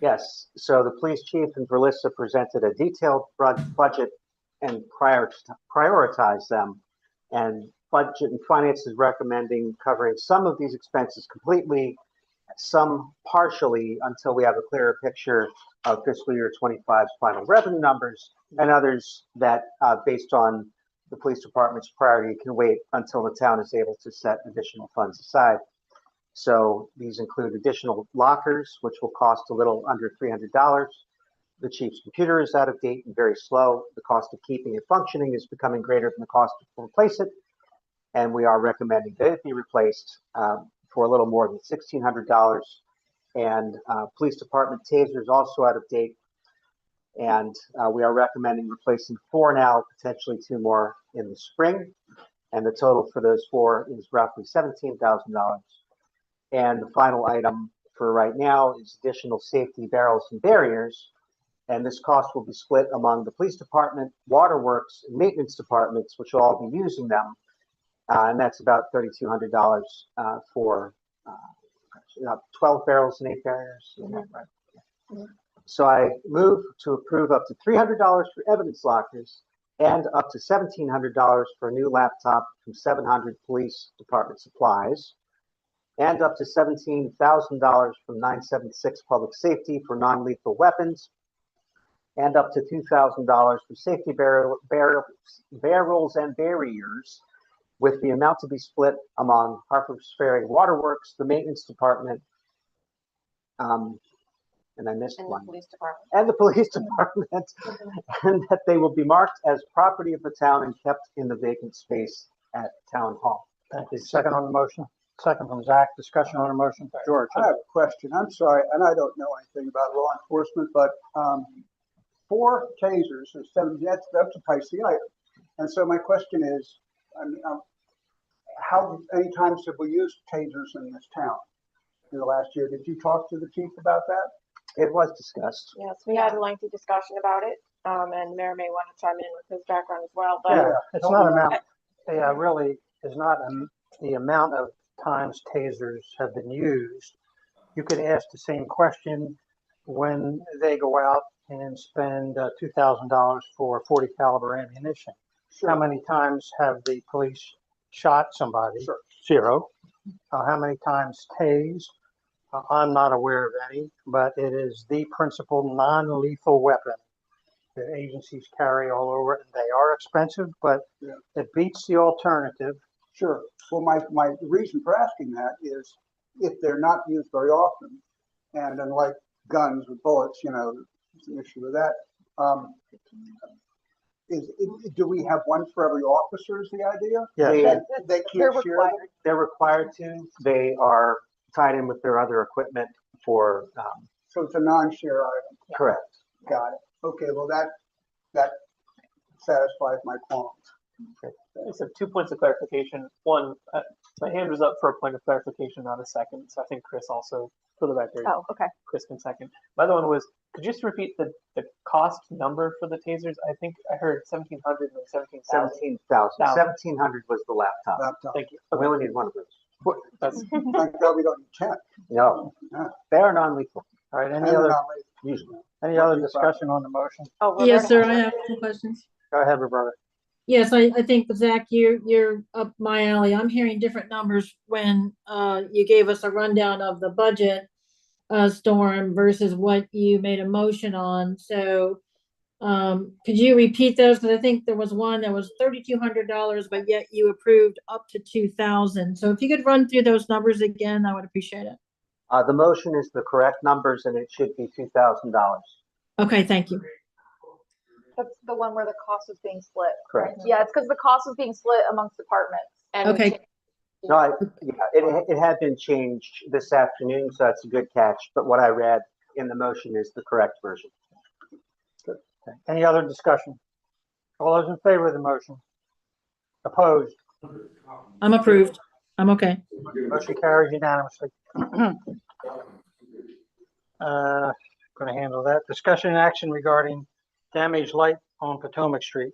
Yes, so the police chief and Verlissa presented a detailed budget and prioritized them. And Budget and Finance is recommending covering some of these expenses completely, some partially until we have a clearer picture of fiscal year 25's final revenue numbers, and others that, based on the police department's priority, can wait until the town is able to set additional funds aside. So these include additional lockers, which will cost a little under $300. The chief's computer is out of date and very slow. The cost of keeping it functioning is becoming greater than the cost to replace it. And we are recommending that it be replaced for a little more than $1,600. And police department taser is also out of date. And we are recommending replacing 4 now, potentially 2 more in the spring. And the total for those 4 is roughly $17,000. And the final item for right now is additional safety barrels and barriers. And this cost will be split among the police department, waterworks, and maintenance departments, which will all be using them. And that's about $3,200 for 12 barrels and 8 barriers. Right. So I move to approve up to $300 for evidence lockers and up to $1,700 for a new laptop from 700 police department supplies, and up to $17,000 from 976 Public Safety for non-lethal weapons, and up to $2,000 for safety barrels and barriers, with the amount to be split among Harper's Ferry Waterworks, the maintenance department, and I missed one. And the police department, and that they will be marked as property of the town and kept in the vacant space at Town Hall. Thank you. Second on the motion. Second from Zach. Discussion on the motion. George. I have a question. I'm sorry, and I don't know anything about law enforcement, but 4 tasers or 7, that's a pricey item. And so my question is, how many times have we used tasers in this town in the last year? Did you talk to the chief about that? It was discussed. Yes, we had a lengthy discussion about it, and Mayor may want to chime in with his background as well. But Yeah, it's not amount. Yeah, really is not the amount of times tasers have been used, you could ask the same question when they go out and spend $2,000 for 40 caliber ammunition. How many times have the police shot somebody? Sure. 0. How many times tased? I'm not aware of any, but it is the principal non-lethal weapon that agencies carry all over. And they are expensive, but Yeah. it beats the alternative. Sure. Well, my reason for asking that is if they're not used very often, and unlike guns with bullets, you know, there's an issue with that. Do we have one for every officer is the idea? Yeah. They They're can't share required. them? They're required to. They are tied in with their other equipment for, So it's a non-share item. correct. Got it. Okay, well, that satisfies my qualms. So 2 points of clarification. One, my hand was up for a point of clarification, not a second. So I think Chris also, for the record, Oh, okay. Chris can second. My other one was, could you just repeat the cost number for the tasers? I think I heard 1,700 and then 17,000. 17,000. 1,700 was the laptop. Laptop. Thank you. We only need one of those. That's Thank God we don't need 10. No, Yeah. they are non-lethal, All right, And any other, usually. any other discussion on the motion? Oh, Yes, Roberta sir, has I one. have some questions. Go ahead, Roberta. Yes, I think, Zach, you're up my alley. I'm hearing different numbers when you gave us a rundown of the budget storm versus what you made a motion on. So could you repeat those? Because I think there was one that was $3,200, but yet you approved up to 2,000. So if you could run through those numbers again, I would appreciate it. The motion is the correct numbers and it should be $2,000. Okay, thank you. That's the one where the cost was being split. Correct. Yeah, it's because the cost was being split amongst departments. And Okay. No, yeah, it had been changed this afternoon, so that's a good catch. But what I read in the motion is the correct version. Okay. Any other discussion? All those in favor of the motion? Opposed? I'm approved. I'm okay. Motion carries unanimously. Going to handle that. Discussion and action regarding damaged light on Potomac Street.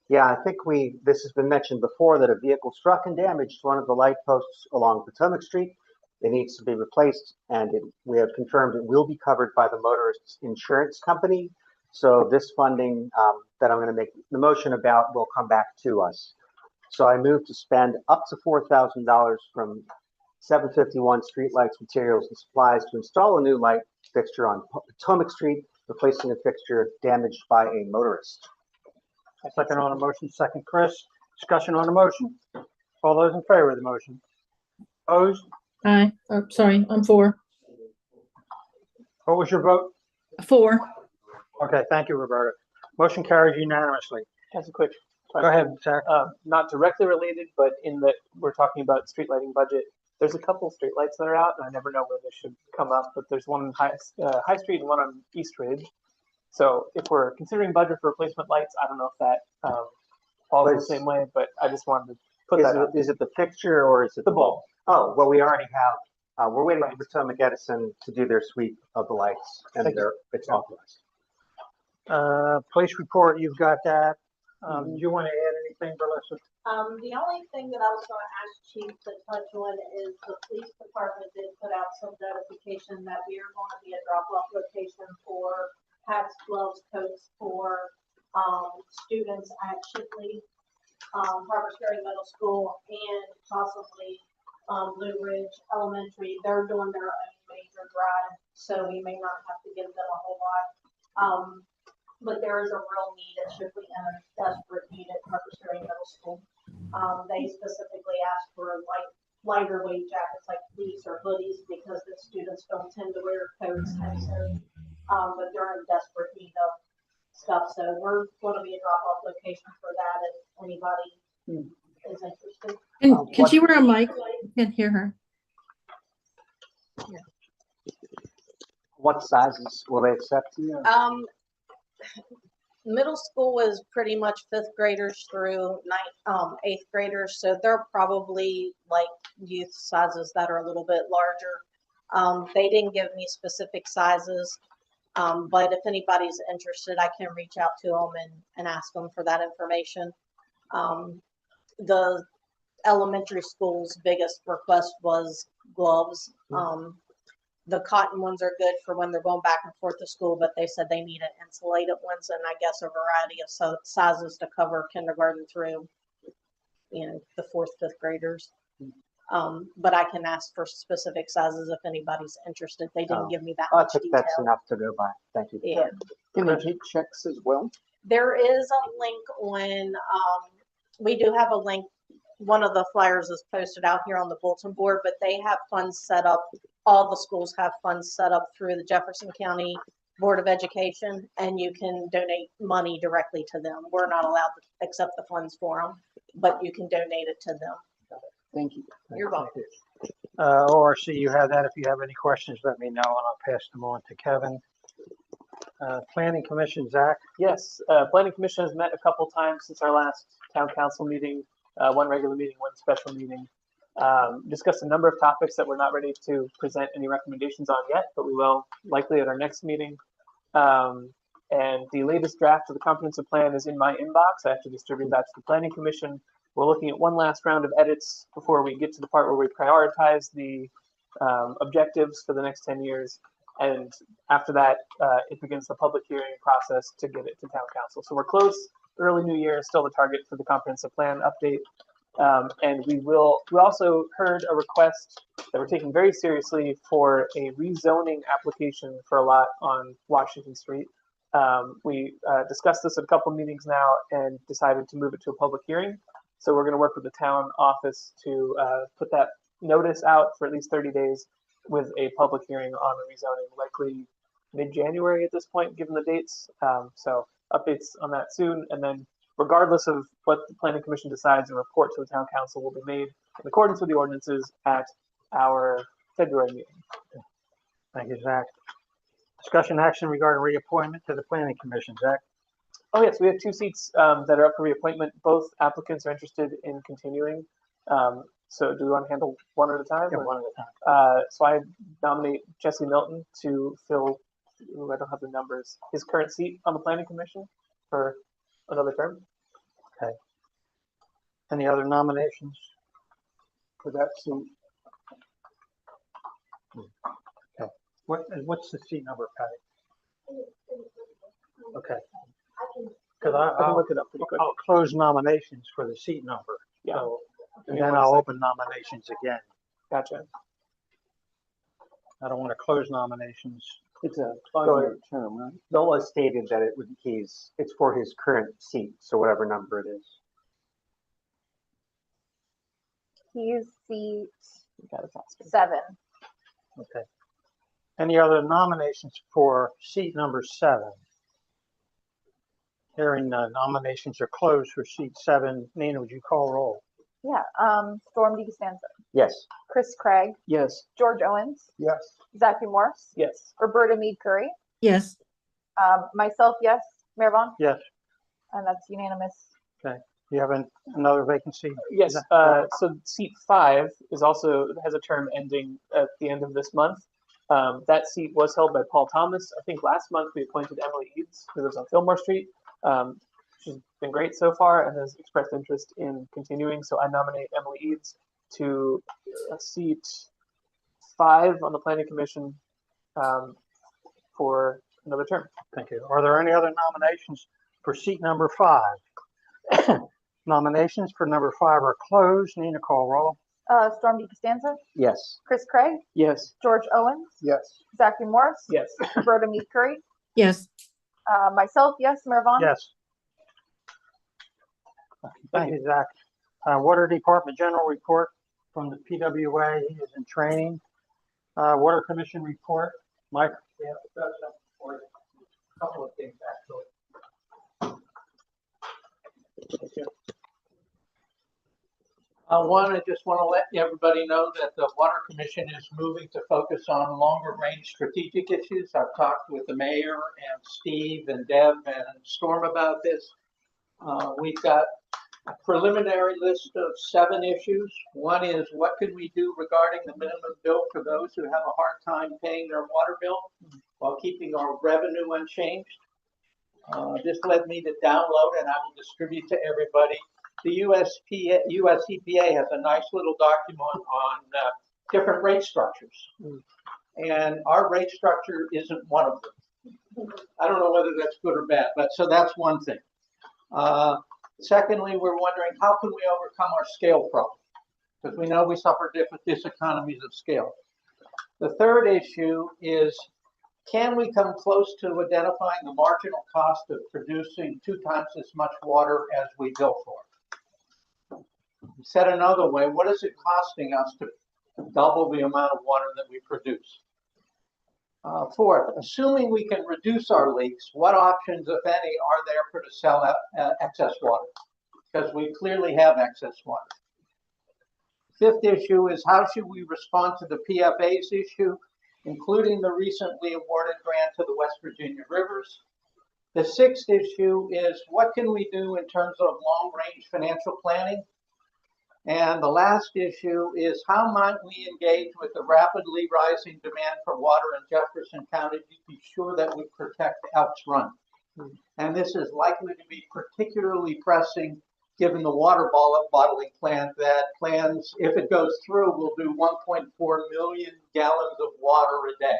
Yeah, I think this has been mentioned before that a vehicle struck and damaged one of the light posts along Potomac Street. It needs to be replaced and we have confirmed it will be covered by the motorist's insurance company. So this funding that I'm going to make the motion about will come back to us. So I move to spend up to $4,000 from 751 Streetlights Materials and Supplies to install a new light fixture on Potomac Street, replacing a fixture damaged by a motorist. Second on the motion, second Chris. Discussion on the motion. All those in favor of the motion? Opposed? Aye. Oh, sorry, I'm for. What was your vote? 4. Okay, thank you, Roberta. Motion carries unanimously. That's a quick Go question. ahead, Zach. Not directly related, but in that we're talking about street lighting budget. There's a couple of street lights that are out, and I never know where they should come up, but there's one on High Street and one on East Ridge. So if we're considering budget for replacement lights, I don't know if that falls the same way, but I just wanted to put that out. Is it the fixture or is it The bulb. Oh, well, we already have, we're waiting for Potomac Edison to do their sweep of the lights and it's authorized. Police report, you've got that. Do you want to add anything, Melissa? The only thing that I was gonna ask Chief to touch on is the police department did put out some notification that we are going to be a drop-off location for hats, gloves, coats for, students at Shipley, Harvest Ferry Middle School and possibly, Blue Ridge Elementary. They're doing their own major drive, so we may not have to give them a whole lot. But there is a real need at Shipley and a desperate need at Harvest Ferry Middle School. They specifically asked for lighter weight jackets like fleece or hoodies because the students don't tend to wear coats and so, but they're in desperate need of stuff. So we're going to be a drop-off location for that if anybody is interested. And could you wear a mic? I can't hear her. What sizes will they accept? Middle school is pretty much 5th graders through 8th graders, so they're probably like youth sizes that are a little bit larger. They didn't give me specific sizes, but if anybody's interested, I can reach out to them and ask them for that information. The elementary school's biggest request was gloves. The cotton ones are good for when they're going back and forth to school, but they said they needed insulated ones, and I guess a variety of sizes to cover kindergarten through, the 4th, 5th graders. But I can ask for specific sizes if anybody's interested. They didn't give me that I much think detail. that's enough to go by. Thank you. Yeah. Can they take checks as well? There is a link on, we do have a link. One of the flyers is posted out here on the bulletin board, but they have funds set up. All the schools have funds set up through the Jefferson County Board of Education, and you can donate money directly to them. We're not allowed to accept the funds for them, but you can donate it to them. Thank you. You're welcome. ORC, you have that. If you have any questions, let me know and I'll pass them on to Kevin. Planning Commission, Zach? Yes, Planning Commission has met a couple times since our last town council meeting, one regular meeting, one special meeting. Discussed a number of topics that we're not ready to present any recommendations on yet, but we will likely at our next meeting. And the latest draft of the comprehensive plan is in my inbox. I have to distribute that to the Planning Commission. We're looking at one last round of edits before we get to the part where we prioritize the objectives for the next 10 years. And after that, it begins the public hearing process to get it to town council. So we're close. Early new year is still the target for the comprehensive plan update. And we also heard a request that we're taking very seriously for a rezoning application for a lot on Washington Street. We discussed this at a couple meetings now and decided to move it to a public hearing. So we're going to work with the town office to put that notice out for at least 30 days with a public hearing on the rezoning, likely mid-January at this point, given the dates. So updates on that soon. And then regardless of what the Planning Commission decides, a report to the town council will be made in accordance with the ordinances at our February meeting. Thank you, Zach. Discussion action regarding reappointment to the Planning Commission, Zach? Oh yes, we have 2 seats that are up for reappointment. Both applicants are interested in continuing. So do we want to handle one at a time? Yeah, or- one at a time. So I nominate Jesse Milton to fill, I don't have the numbers, his current seat on the Planning Commission for another term. Any other nominations? For that seat. What's the seat number, Patty? Okay. Because I can look it up pretty quick. I'll close nominations for the seat number. Yeah. So, and Give me then 1 I'll second. open nominations again. Gotcha. I don't want to close nominations. It's a Go 5-year term, right? Nola stated that it's for his current seat, so whatever number it is. He's seat You got it faster. 7. Okay. Any other nominations for seat number 7? Hearing none, nominations are closed for seat 7. Nina, would you call roll? Yeah, Storm DeCostanzo, Yes. Chris Craig, Yes. George Owens, Yes. Zachary Morse, Yes. Roberta Mead Curry, Yes, myself, yes, Mayor Vaughn, Yes. and that's unanimous. You have another vacancy? Yes. So seat 5 is also has a term ending at the end of this month. That seat was held by Paul Thomas. I think last month we appointed Emily Eads, who lives on Fillmore Street. She's been great so far and has expressed interest in continuing. So I nominate Emily Eads to seat 5 on the Planning Commission for another term. Thank you. Are there any other nominations for seat number 5? Nominations for number 5 are closed. Nina, call roll. Storm DeCostanzo, Yes. Chris Craig, Yes. George Owens, Yes. Zachary Morse, Yes. Roberta Mead Curry, yes, myself, yes, Mayor Vaughn. Yes. Thank you, Zach. Water Department General Report from the PWA. He is in training. Water Commission report. Mike? Yeah, that's for a couple of things actually. I just want to let everybody know that the Water Commission is moving to focus on longer range strategic issues. I've talked with the mayor and Steve and Deb and Storm about this. We've got a preliminary list of 7 issues. One is what can we do regarding the minimum bill for those who have a hard time paying their water bill while keeping our revenue unchanged. This led me to download, and I will distribute to everybody, the US EPA has a nice little document on different rate structures. And our rate structure isn't one of them. I don't know whether that's good or bad, but so that's one thing. Secondly, we're wondering how can we overcome our scale problem? Because we know we suffer diseconomies of scale. The third issue is, can we come close to identifying the marginal cost of producing 2 times as much water as we bill for? Said another way, what is it costing us to double the amount of water that we produce? Fourth, assuming we can reduce our leaks, what options, if any, are there for to sell excess water? Because we clearly have excess water. Fifth issue is, how should we respond to the PFAS issue, including the recently awarded grant to the West Virginia rivers? The sixth issue is, what can we do in terms of long-range financial planning? And the last issue is, how might we engage with the rapidly rising demand for water in Jefferson County to be sure that we protect Elks Run? And this is likely to be particularly pressing given the water bottling plant that plans, if it goes through, will do 1.4 million gallons of water a day.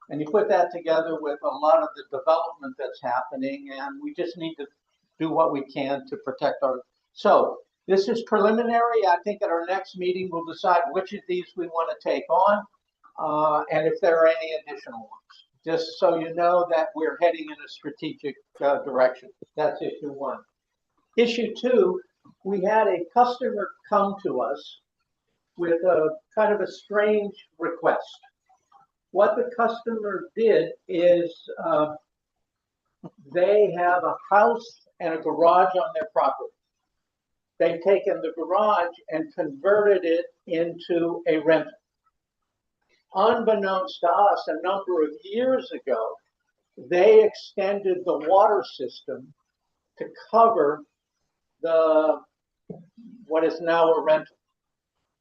And you put that together with a lot of the development that's happening, and we just need to do what we can to protect our. So this is preliminary. I think at our next meeting, we'll decide which of these we want to take on, and if there are any additional ones. Just so you know that we're heading in a strategic direction. That's issue one. Issue two, we had a customer come to us with a kind of a strange request. What the customer did is they have a house and a garage on their property. They've taken the garage and converted it into a rental. Unbeknownst to us, a number of years ago, they extended the water system to cover the what is now a rental.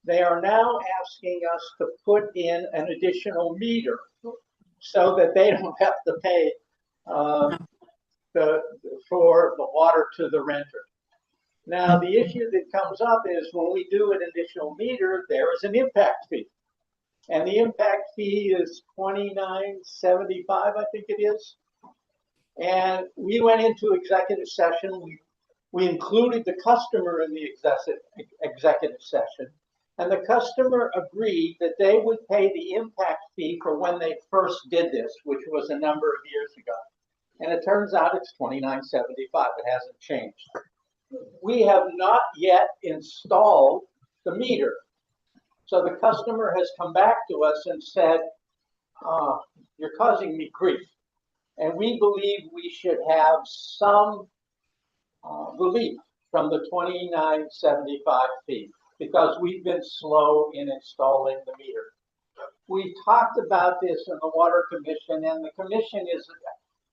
They are now asking us to put in an additional meter so that they don't have to pay for the water to the renter. Now, the issue that comes up is when we do an additional meter, there is an impact fee. And the impact fee is $29.75, I think it is. And we went into executive session. We included the customer in the executive session. And the customer agreed that they would pay the impact fee for when they first did this, which was a number of years ago. And it turns out it's $29.75. It hasn't changed. We have not yet installed the meter. So the customer has come back to us and said, you're causing me grief. And we believe we should have some relief from the $29.75 fee because we've been slow in installing the meter. We talked about this in the Water Commission, and the Commission is,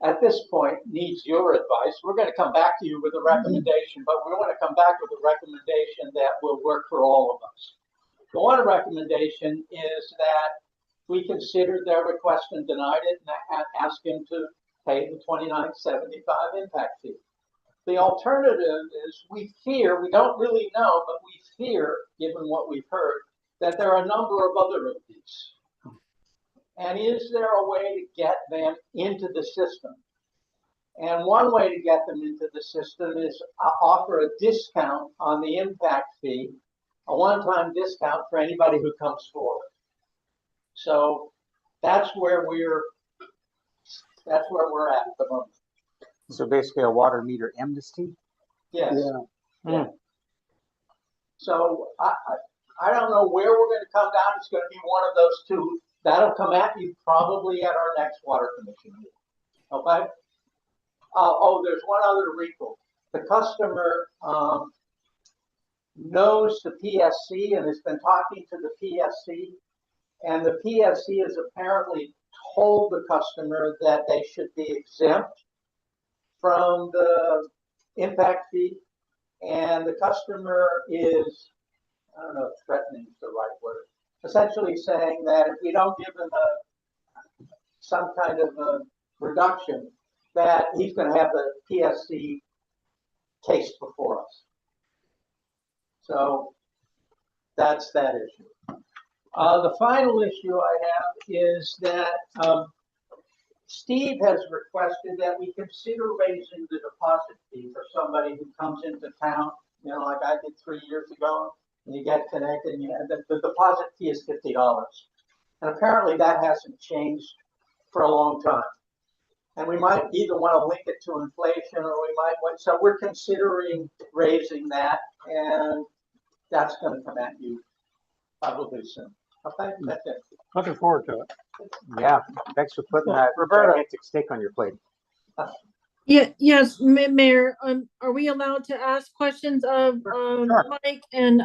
at this point, needs your advice. We're going to come back to you with a recommendation, but we want to come back with a recommendation that will work for all of us. The one recommendation is that we considered their request and denied it and asked him to pay the $29.75 impact fee. The alternative is we fear, we don't really know, but we fear, given what we've heard, that there are a number of other of these. And is there a way to get them into the system? And one way to get them into the system is offer a discount on the impact fee, a one-time discount for anybody who comes forward. So that's where we're at the moment. So basically a water meter amnesty? Yes. Yeah. Yeah. So I don't know where we're going to come down. It's going to be one of those two. That'll come at you probably at our next Water Commission meeting. Okay? There's one other wrinkle. The customer knows the PSC and has been talking to the PSC, and the PSC has apparently told the customer that they should be exempt from the impact fee, and the customer is, I don't know if threatening is the right word, essentially saying that if we don't give him some kind of a reduction, that he's going to have the PSC case before us. So that's that issue. The final issue I have is that Steve has requested that we consider raising the deposit fee for somebody who comes into town, you know, like I did 3 years ago. And you get connected, and you have the deposit fee is $50. And apparently that hasn't changed for a long time. And we might either want to link it to inflation, or we might want, so we're considering raising that, and that's going to come at you probably soon. Okay, that's it. Looking forward to it. Yeah, thanks for putting that Roberta. gigantic steak on your plate. Yeah, yes, Mayor, are we allowed to ask questions of, Sure. Mike? And,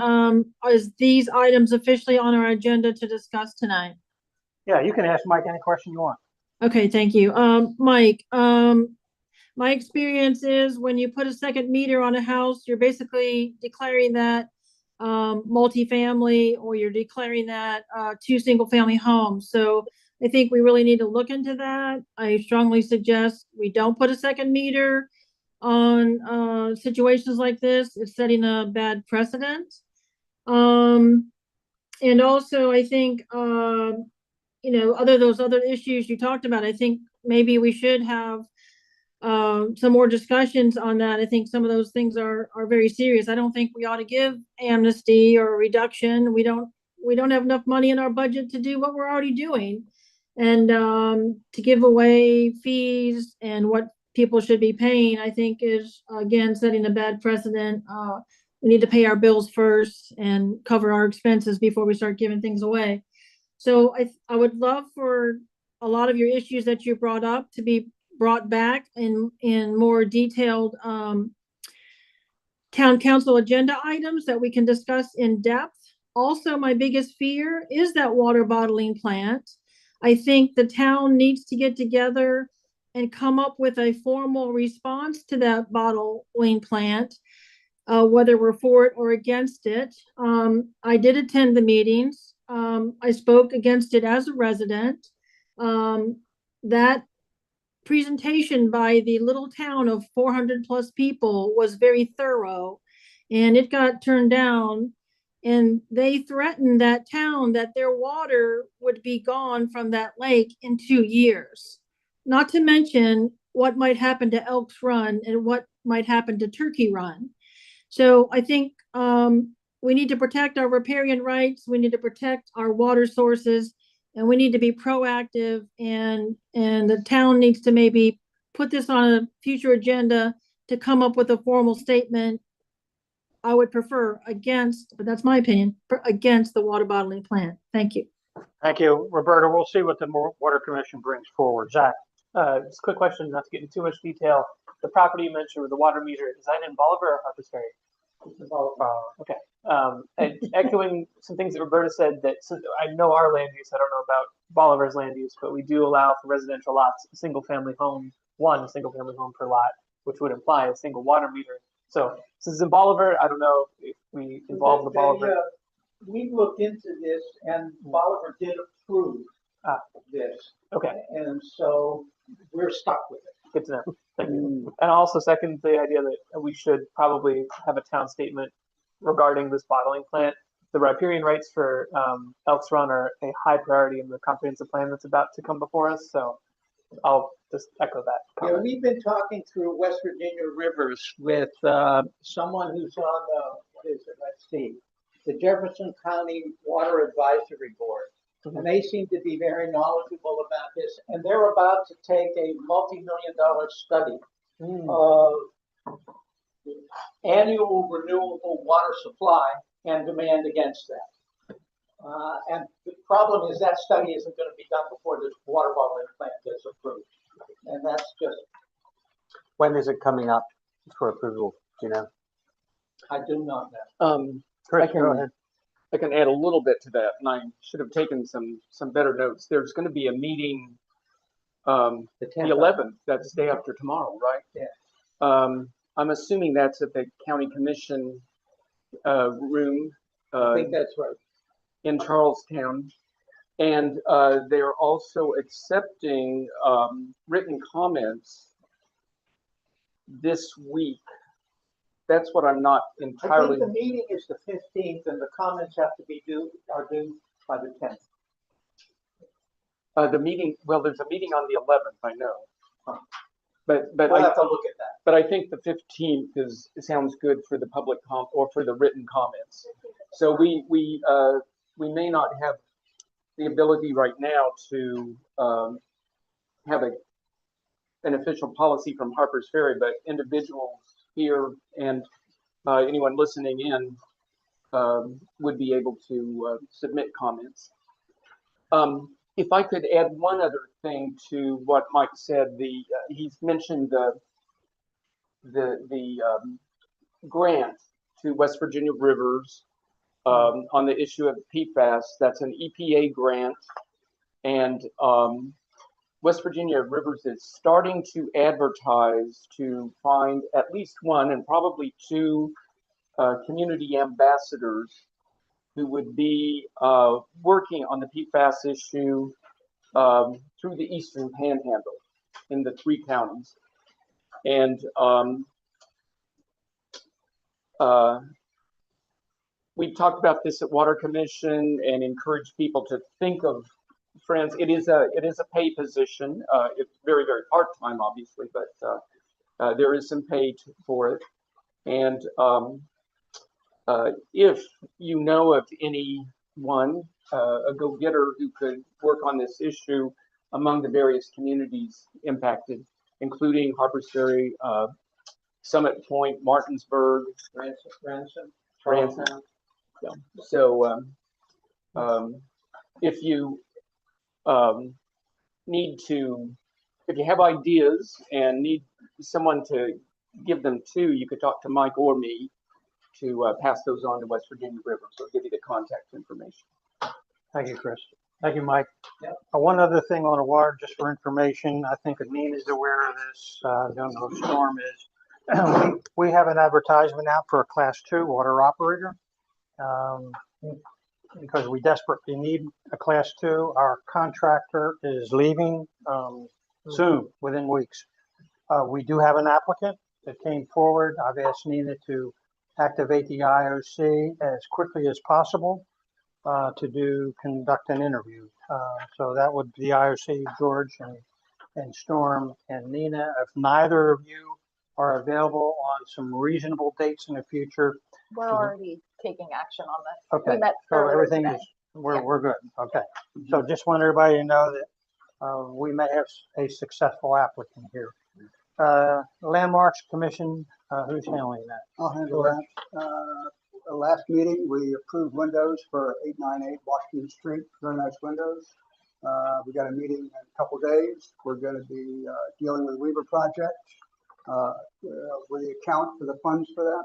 is these items officially on our agenda to discuss tonight? Yeah, you can ask Mike any question you want. Okay, thank you. Mike, my experience is when you put a second meter on a house, you're basically declaring that multifamily, or you're declaring that 2 single-family homes. So I think we really need to look into that. I strongly suggest we don't put a second meter on situations like this. It's setting a bad precedent. And also, I think you know, those other issues you talked about, I think maybe we should have some more discussions on that. I think some of those things are very serious. I don't think we ought to give amnesty or reduction. We don't have enough money in our budget to do what we're already doing. And to give away fees and what people should be paying, I think is, again, setting a bad precedent. We need to pay our bills first and cover our expenses before we start giving things away. So I would love for a lot of your issues that you brought up to be brought back in more detailed town council agenda items that we can discuss in depth. Also, my biggest fear is that water bottling plant. I think the town needs to get together and come up with a formal response to that bottling plant, whether we're for it or against it. I did attend the meetings. I spoke against it as a resident. That presentation by the little town of 400 plus people was very thorough, and it got turned down. And they threatened that town that their water would be gone from that lake in 2 years. Not to mention what might happen to Elks Run and what might happen to Turkey Run. So I think we need to protect our riparian rights. We need to protect our water sources, and we need to be proactive. And the town needs to maybe put this on a future agenda to come up with a formal statement. I would prefer against, but that's my opinion, against the water bottling plant. Thank you. Thank you, Roberta. We'll see what the Water Commission brings forward. Zach? Just a quick question, not to get into too much detail. The property you mentioned with the water meter, is that in Bolivar or Harpers Ferry? Okay. And echoing some things that Roberta said, that I know our land use, I don't know about Bolivar's land use, but we do allow for residential lots, one single family home per lot, which would imply a single water meter. So since it's in Bolivar, I don't know if we involve the Bolivar. We looked into this, and Bolivar did approve this. Okay. And so we're stuck with it. Good to know. Thank you. And also second, the idea that we should probably have a town statement regarding this bottling plant. The riparian rights for Elks Run are a high priority in the comprehensive plan that's about to come before us. So I'll just echo that comment. Yeah, we've been talking through West Virginia rivers with someone who's on the, what is it, let's see, the Jefferson County Water Advisory Board. And they seem to be very knowledgeable about this, and they're about to take a multi-million-dollar study of annual renewable water supply and demand against that. And the problem is that study isn't going to be done before the water bottling plant gets approved. And that's just. When is it coming up for approval? Do you know? I do not know. Chris, go ahead. I can add a little bit to that, and I should have taken some better notes. There's going to be a meeting, the 11th. That's the day after tomorrow, right? Yeah. I'm assuming that's at the county commission room. I think that's right. In Charlestown, and they're also accepting written comments this week that's what I'm not I think entirely. the meeting is the 15th and the comments have to be due by the 10th. The meeting, well, there's a meeting on the 11th, I know. But We'll have to look at that. But I think the 15th sounds good for the public or for the written comments. So we may not have the ability right now to have an official policy from Harper's Ferry, but individuals here and anyone listening in would be able to submit comments. If I could add one other thing to what Mike said, he's mentioned the grant to West Virginia Rivers on the issue of PFAS. That's an EPA grant, and West Virginia Rivers is starting to advertise to find at least one and probably two community ambassadors who would be working on the PFAS issue through the Eastern Panhandle in the 3 counties. And we talked about this at Water Commission and encouraged people to think of friends. It is a pay position. It's very, very part-time, obviously, but there is some pay for it. And if you know of anyone, a go-getter who could work on this issue among the various communities impacted, including Harper's Ferry, Summit Point, Martinsburg, Ransom. Yeah. So if you if you have ideas and need someone to give them to, you could talk to Mike or me to pass those on to West Virginia Rivers. So I'll give you the contact information. Thank you, Chris. Thank you, Mike. One other thing on the water, just for information, I think Anita is aware of this. I don't know if Storm is. We have an advertisement out for a Class 2 water operator because we desperately need a Class 2. Our contractor is leaving soon, within weeks. We do have an applicant that came forward. I've asked Nina to activate the IOC as quickly as possible to conduct an interview. So that would be IOC, George and Storm and Nina. If neither of you are available on some reasonable dates in the future. We're already taking action on this. Okay, We met so earlier everything today. is, we're good. Okay. So just want everybody to know that we may have a successful applicant here. Landmarks Commission, who's handling that? I'll handle that. Last meeting, we approved windows for 898 Washington Street, very nice windows. We got a meeting in a couple days. We're going to be dealing with Weaver Project with the account for the funds for that.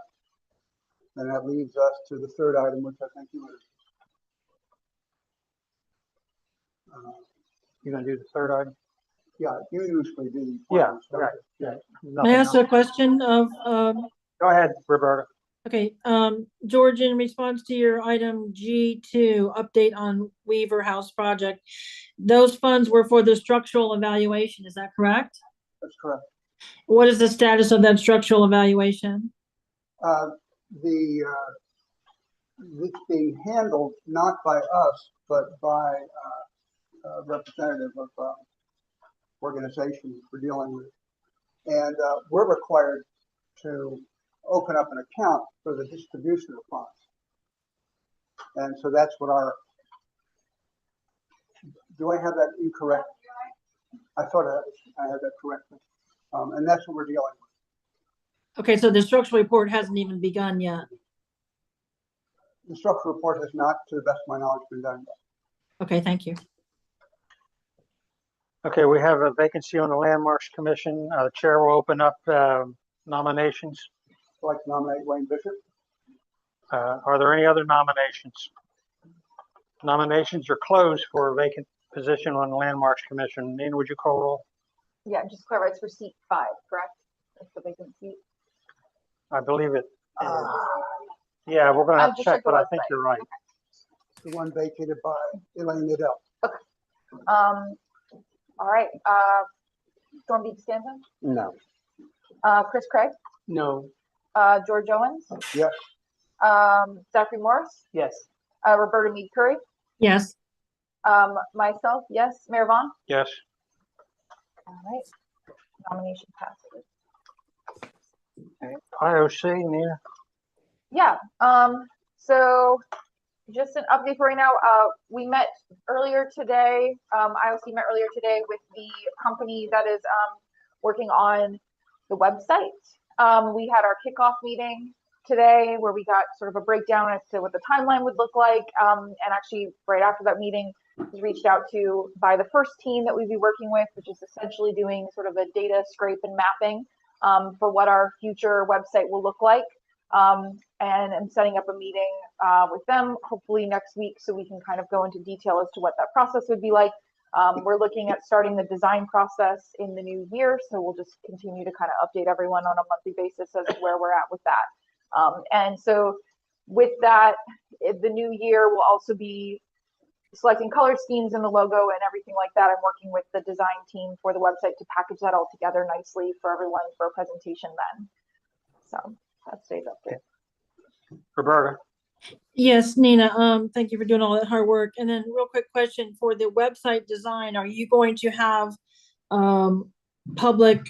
And that leads us to the third item, which I think you were. You're going to do the third item? Yeah, you usually do. Yeah, right. Yeah. May I ask a question of, Go ahead, Roberta. okay, George, in response to your item G2, update on Weaver House project, those funds were for the structural evaluation, is that correct? That's correct. What is the status of that structural evaluation? It's being handled not by us, but by a representative of organization we're dealing with. And we're required to open up an account for the distribution of funds. And so that's what do I have that incorrect? I thought I had that correctly. And that's what we're dealing with. Okay, so the structural report hasn't even begun yet. The structural report has not, to the best of my knowledge, been done yet. Okay, thank you. Okay, we have a vacancy on the Landmarks Commission. The chair will open up nominations. I'd like to nominate Wayne Bishop. Are there any other nominations? Nominations are closed for a vacant position on the Landmarks Commission. Nina, would you call roll? Yeah, just clarify, it's for seat 5, correct? It's the vacant seat. I believe it. Yeah, we're going to have to check, but I think you're right. The one vacated by Elaine Liddell. Okay. All right. Storm Beach Stanton? No. Chris Craig? No. George Owens, Yes. Zachary Morris, Yes. Roberta Mead Curry, Yes. myself, yes, Mayor Vaughn. Yes. All right, nomination passes. IOC, Nina? Yeah, so just an update for right now. We met earlier today, IOC met earlier today with the company that is working on the website. We had our kickoff meeting today where we got sort of a breakdown as to what the timeline would look like. And actually right after that meeting, was reached out to by the first team that we'd be working with, which is essentially doing sort of a data scrape and mapping for what our future website will look like. And I'm setting up a meeting with them hopefully next week so we can kind of go into detail as to what that process would be like. We're looking at starting the design process in the new year, so we'll just continue to kind of update everyone on a monthly basis as to where we're at with that. And so with that, the new year will also be selecting color schemes in the logo and everything like that. I'm working with the design team for the website to package that all together nicely for everyone for a presentation then. So that stays up there. Roberta? Yes, Nina, thank you for doing all that hard work. And then real quick question for the website design, are you going to have public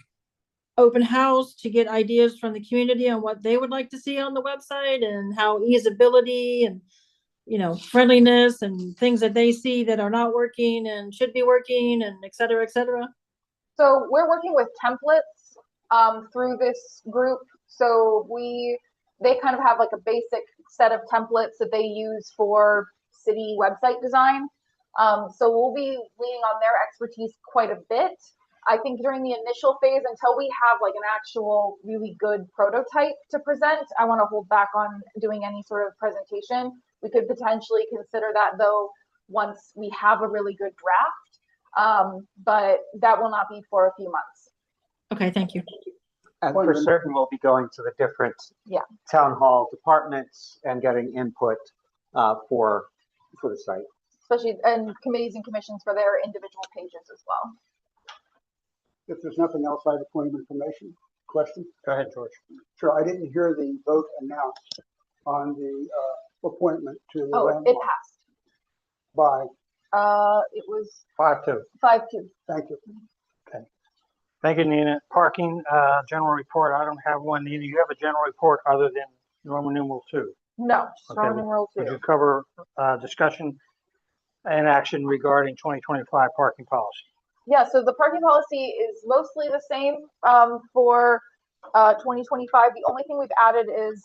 open house to get ideas from the community on what they would like to see on the website and how usability and, you know, friendliness and things that they see that are not working and should be working and et cetera, et cetera? So we're working with templates through this group. So they kind of have like a basic set of templates that they use for city website design. So we'll be leaning on their expertise quite a bit. I think during the initial phase, until we have like an actual really good prototype to present, I want to hold back on doing any sort of presentation. We could potentially consider that though once we have a really good draft, but that will not be for a few months. Okay, thank you. And for certain, we'll be going to the different town hall departments and getting input for the site. Especially and committees and commissions for their individual pages as well. If there's nothing else, I have a point of information. Question? Go ahead, George. Sure, I didn't hear the vote announced on the appointment to the landmark. It passed. By? It was 5-2. 5-2. Thank you. Okay. Thank you, Nina. Parking, general report. I don't have one. Nina, you have a general report other than Roman numeral 2? No, just Roman numeral 2. Would you cover discussion and action regarding 2025 parking policy? Yeah, so the parking policy is mostly the same for 2025. The only thing we've added is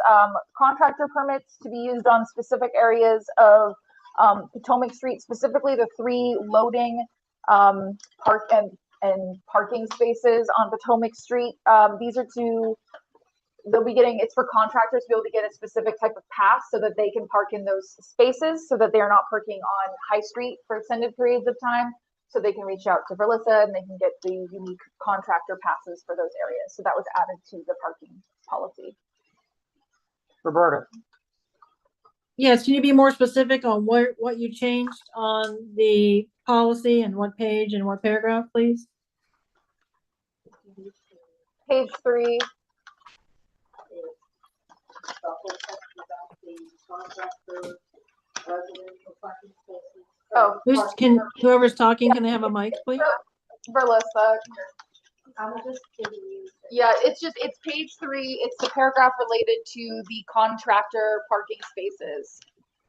contractor permits to be used on specific areas of Potomac Street, specifically the 3 loading park and parking spaces on Potomac Street. These are they'll be getting, it's for contractors to be able to get a specific type of pass so that they can park in those spaces so that they're not parking on High Street for extended periods of time. So they can reach out to Verlissa and they can get the unique contractor passes for those areas. So that was added to the parking policy. Roberta. Yes, can you be more specific on what you changed on the policy and what page and what paragraph, please? Page 3. Oh, whoever's talking, can they have a mic, please? Verlissa. I'm just giving you. Yeah, it's page 3. It's the paragraph related to the contractor parking spaces.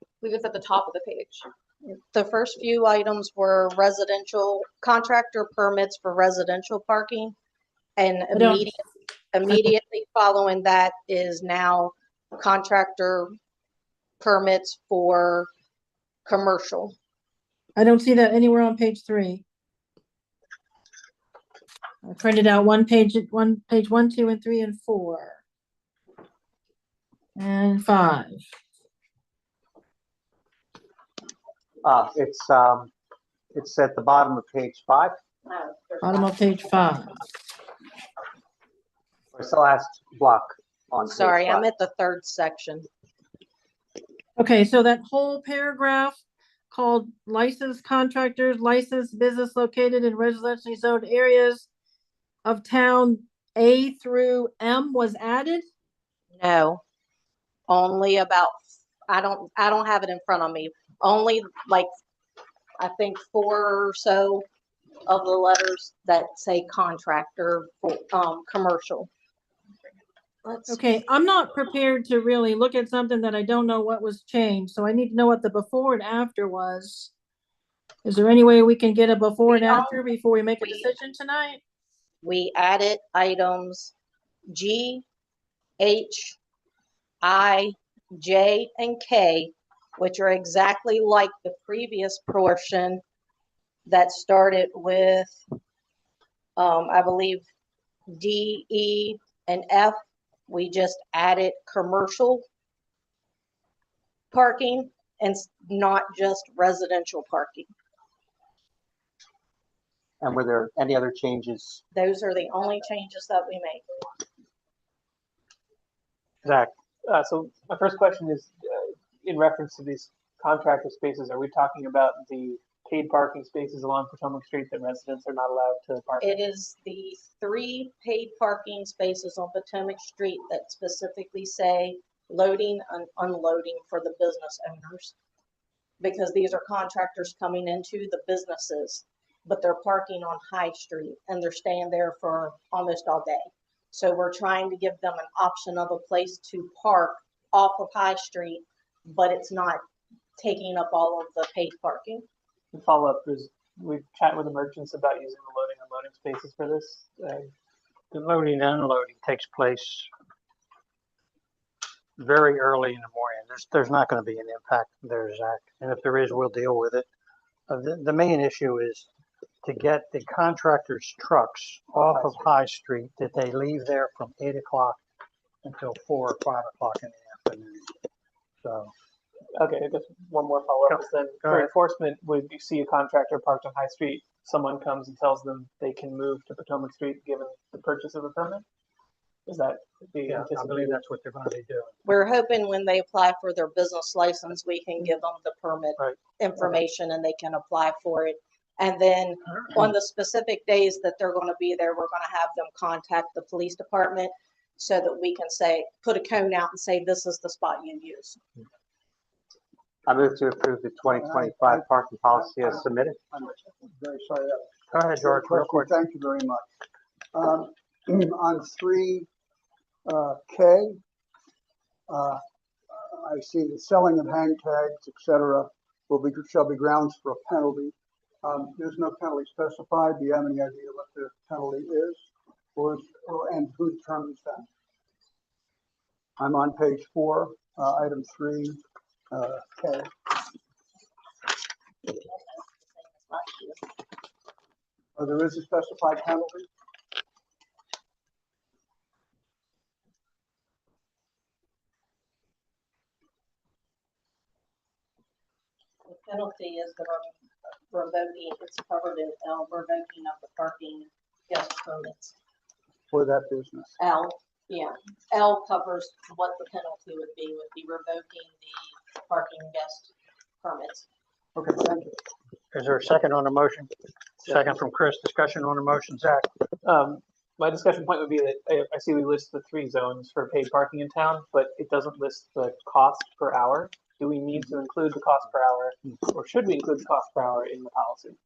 I believe it's at the top of the page. The first few items were residential contractor permits for residential parking. And immediately following that is now contractor permits for commercial. I don't see that anywhere on page 3. I printed out one page 1, 2, and 3, and 4. And 5. It's at the bottom of page 5. Bottom of page 5. It's the last block on page Sorry, 5. I'm at the 3rd section. Okay, so that whole paragraph called licensed contractors, licensed business located in residentially zoned areas of town A through M was added? No, only about, I don't have it in front of me. Only like, I think 4 or so of the letters that say contractor for, commercial. Okay, I'm not prepared to really look at something that I don't know what was changed, so I need to know what the before and after was. Is there any way we can get a before and after before we make a decision tonight? We added items G, H, I, J, and K, which are exactly like the previous portion that started with, I believe, D, E, and F. We just added commercial parking and not just residential parking. And were there any other changes? Those are the only changes that we made. Zach? So my first question is, in reference to these contractor spaces, are we talking about the paid parking spaces along Potomac Street that residents are not allowed to park in? It is the 3 paid parking spaces on Potomac Street that specifically say loading and unloading for the business owners. Because these are contractors coming into the businesses, but they're parking on High Street and they're staying there for almost all day. So we're trying to give them an option of a place to park off of High Street, but it's not taking up all of the paid parking. The follow-up is, we've chatted with the merchants about using the loading and unloading spaces for this. The loading and unloading takes place very early in the morning. There's not going to be an impact there, Zach. And if there is, we'll deal with it. The main issue is to get the contractors' trucks off of High Street, that they leave there from 8 o'clock until 4 or 5 o'clock in the afternoon. So. Okay, just one more follow-up is then, Go for ahead. enforcement, would you see a contractor parked on High Street, someone comes and tells them they can move to Potomac Street given the purchase of a permit? Is that the Yeah, I believe that's what they're going to be doing. We're hoping when they apply for their business license, we can give them the permit information and they can apply for it. And then on the specific days that they're going to be there, we're going to have them contact the police department so that we can say, put a cone out and say, this is the spot you use. I move to approve the 2025 parking policy as submitted. I'm very sorry. Go ahead, George, real quick. Thank you very much. On 3K, I see the selling of hang tags, etc., shall be grounds for a penalty. There's no penalty specified. Do you have any idea what the penalty is, and who determines that? I'm on page 4, item 3. K. Oh, there is a specified penalty? The penalty is the revoking, it's covered in L, revoking of the parking guest permits. For that business? L, yeah, L covers what the penalty would be revoking the parking guest permits. Okay, thank you. Is there a second on the motion? Second from Chris. Discussion on the motion, Zach. My discussion point would be that I see we list the 3 zones for paid parking in town, but it doesn't list the cost per hour. Do we need to include the cost per hour, or should we include the cost per hour in the policy?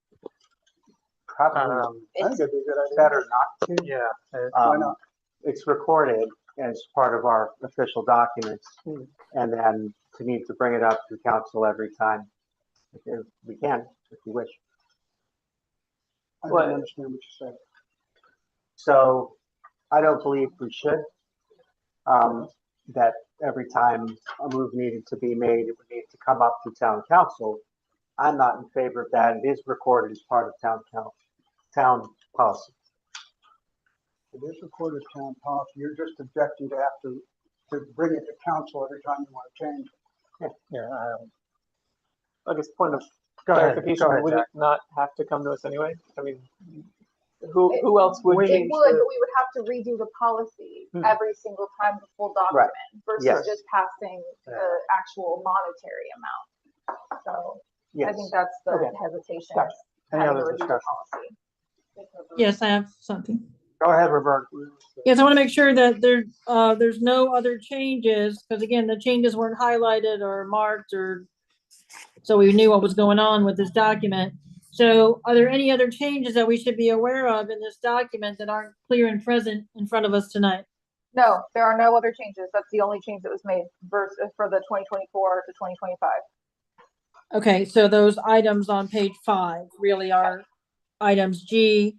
Probably I think it'd be a good idea. better not to. Yeah. Why not? It's recorded as part of our official documents, and then to need to bring it up to council every time. If we can, if you wish. I don't understand what you said. So I don't believe we should. That every time a move needed to be made, it would need to come up to town council. I'm not in favor of that. It is recorded as part of town policy. It is recorded town policy. You're just objecting to have to bring it to council every time you want to change it. Yeah. I guess point of Go ahead, clarification, would Zach. it not have to come to us anyway? I mean, who else would It change would, the- but we would have to redo the policy every single time, the full document, versus Yes. just passing the actual monetary amount. So I Yes. think that's the Okay. hesitation. Gotcha. Any having other to redo the discussion? policy. Yes, I have something. Go ahead, Roberta. Yes, I want to make sure that there's no other changes, because again, the changes weren't highlighted or marked or so we knew what was going on with this document. So are there any other changes that we should be aware of in this document that aren't clear and present in front of us tonight? No, there are no other changes. That's the only change that was made versus for the 2024 to 2025. Okay, so those items on page 5 really are items G,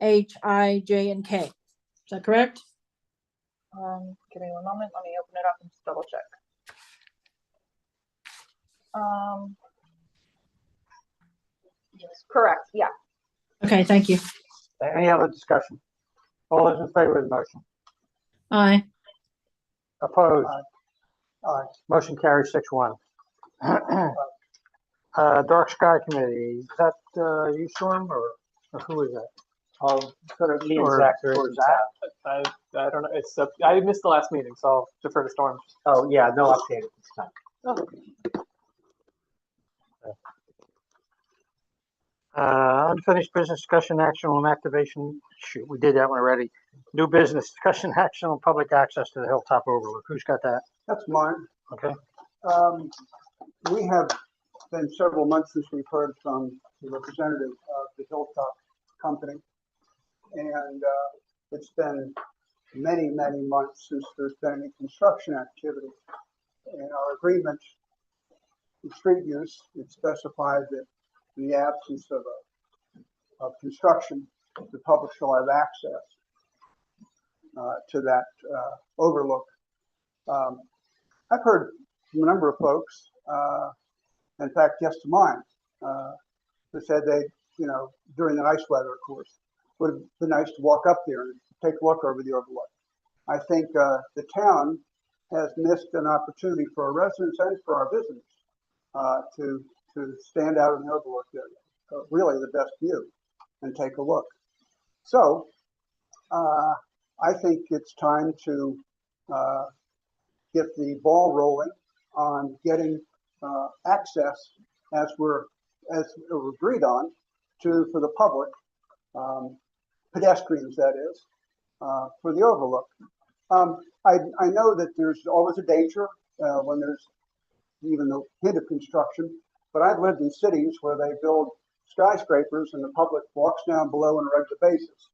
H, I, J, and K. Is that correct? Give me one moment. Let me open it up and just double check. Yes, correct. Yeah. Okay, thank you. Any other discussion? All those in favor of the motion? Aye. Opposed? Aye. Motion carries 6-1. Dark Sky Committee, is that you, Storm, or who is that? Sort of me and Or- Zach. or Zach? I don't know. It's I missed the last meeting, so I'll defer to Storm. Oh, yeah, no update at this time. Unfinished business discussion action on activation. Shoot, we did that one already. New business discussion action on public access to the Hilltop Overlook. Who's got that? That's mine. Okay. We have been several months since we've heard from the representative of the Hilltop Company. And it's been many, many months since there's been any construction activity. In our agreement with street use, it specifies that in the absence of construction, the public shall have access to that overlook. I've heard from a number of folks, in fact, guests of mine, who said they, during the nice weather, of course, would have been nice to walk up there and take a look over the overlook. I think the town has missed an opportunity for our residents and for our visitors to stand out in the overlook there, really the best view, and take a look. So I think it's time to get the ball rolling on getting access as we're agreed on for the public, pedestrians that is, for the overlook. I know that there's always a danger when there's even the hint of construction, but I've lived in cities where they build skyscrapers and the public walks down below on a regular basis.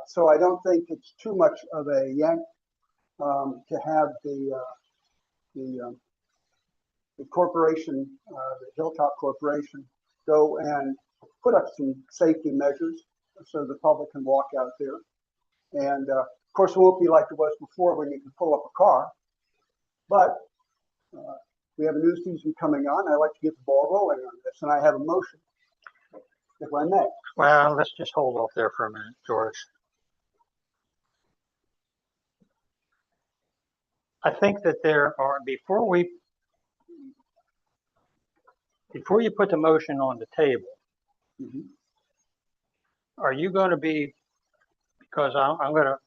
So I don't think it's too much of a yank to have the corporation, the Hilltop Corporation, go and put up some safety measures so the public can walk out there. And of course, it won't be like it was before when you can pull up a car, but we have a new season coming on. I'd like to get the ball rolling on this, and I have a motion, if I may. Well, let's just hold off there for a minute, George. I think that there are, before you put the motion on the table, are you going to be, because I'm going to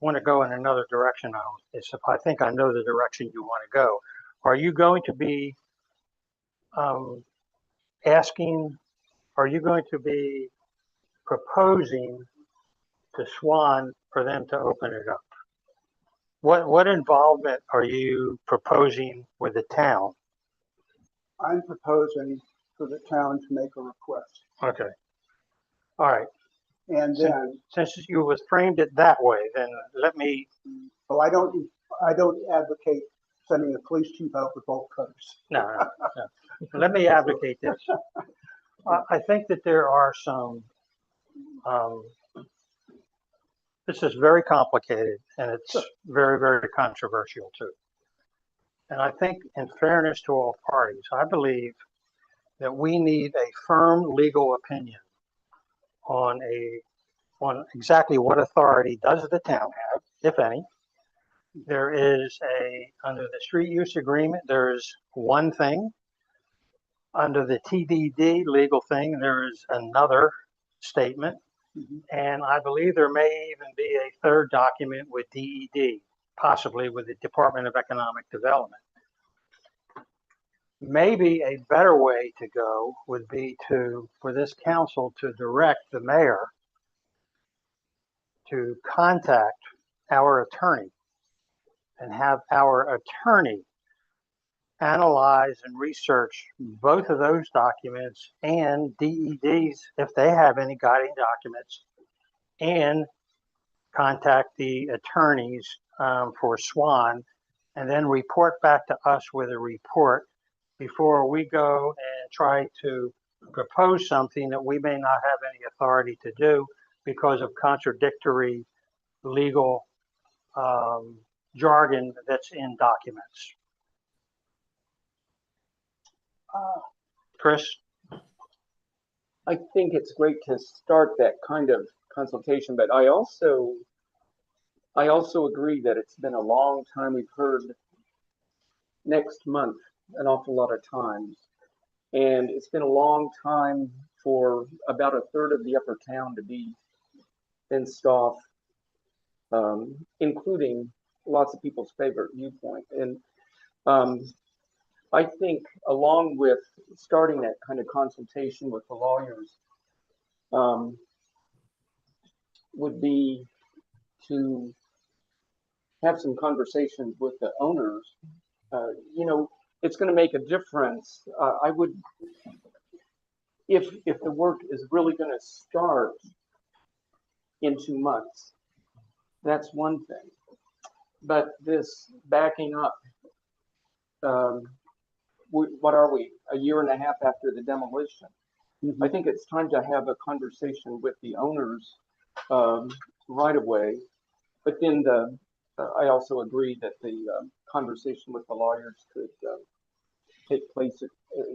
want to go in another direction on this, if I think I know the direction you want to go, are you going to be are you going to be proposing to Swan for them to open it up? What involvement are you proposing with the town? I'm proposing for the town to make a request. Okay. All right. And then, since you was framed it that way, then let me. Well, I don't advocate sending the police chief out with bolt cutters. No. Let me advocate this. I think that there are some. This is very complicated and it's very, very controversial too. And I think, in fairness to all parties, I believe that we need a firm legal opinion on exactly what authority does the town have, if any. There is under the street use agreement, there's one thing. Under the TDD legal thing, there is another statement. And I believe there may even be a third document with DED, possibly with the Department of Economic Development. Maybe a better way to go would be for this council to direct the mayor to contact our attorney and have our attorney analyze and research both of those documents and DEDs if they have any guiding documents, and contact the attorneys for Swan, and then report back to us with a report before we go and try to propose something that we may not have any authority to do because of contradictory legal jargon that's in documents. Chris? I think it's great to start that kind of consultation, but I also agree that it's been a long time. We've heard next month an awful lot of times, and it's been a long time for about a third of the upper town to be fenced off, including lots of people's favorite viewpoint. And I think along with starting that kind of consultation with the lawyers would be to have some conversations with the owners. You know, it's going to make a difference. I would, if the work is really going to start in 2 months, that's one thing. But this backing up, what are we, a year and a half after the demolition? I think it's time to have a conversation with the owners right away. But then I also agree that the conversation with the lawyers could take place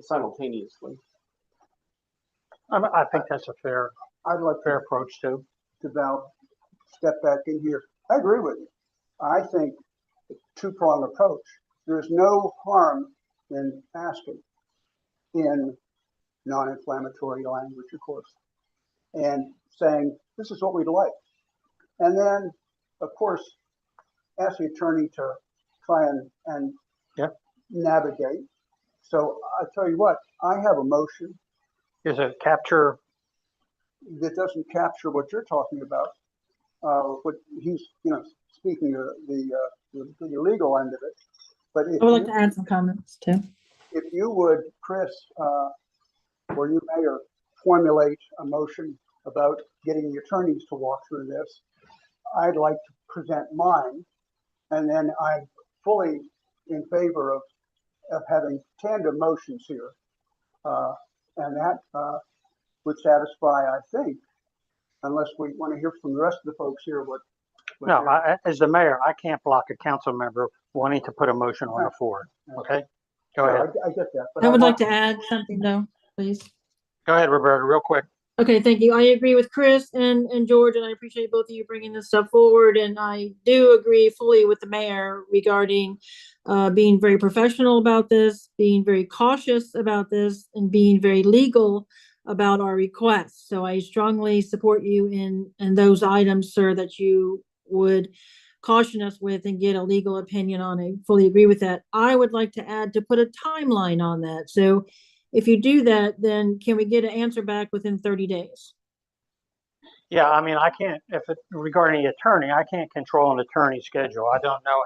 simultaneously. I think that's a fair approach too. To Val, step back in here. I agree with you. I think a two-pronged approach. There's no harm in asking in non-inflammatory language, of course, and saying, this is what we'd like. And then, of course, ask the attorney to try and navigate. So I tell you what, I have a motion. Is it capture? That doesn't capture what you're talking about. What he's, speaking of the legal end of it. But if I would like to add some comments too. If you would, Chris, or you, Mayor, formulate a motion about getting the attorneys to walk through this, I'd like to present mine, and then I'm fully in favor of having tandem motions here, and that would satisfy, I think, unless we want to hear from the rest of the folks here what No, as the mayor, I can't block a council member wanting to put a motion on the floor. Okay, go ahead. I get that. But I would like to add something though, please. Go ahead, Roberta, real quick. Okay, thank you. I agree with Chris and George, and I appreciate both of you bringing this stuff forward. And I do agree fully with the mayor regarding being very professional about this, being very cautious about this, and being very legal about our requests. So I strongly support you in those items, sir, that you would caution us with and get a legal opinion on. I fully agree with that. I would like to add to put a timeline on that. So if you do that, then can we get an answer back within 30 days? Yeah, I mean, I can't, regarding the attorney, I can't control an attorney's schedule. I don't know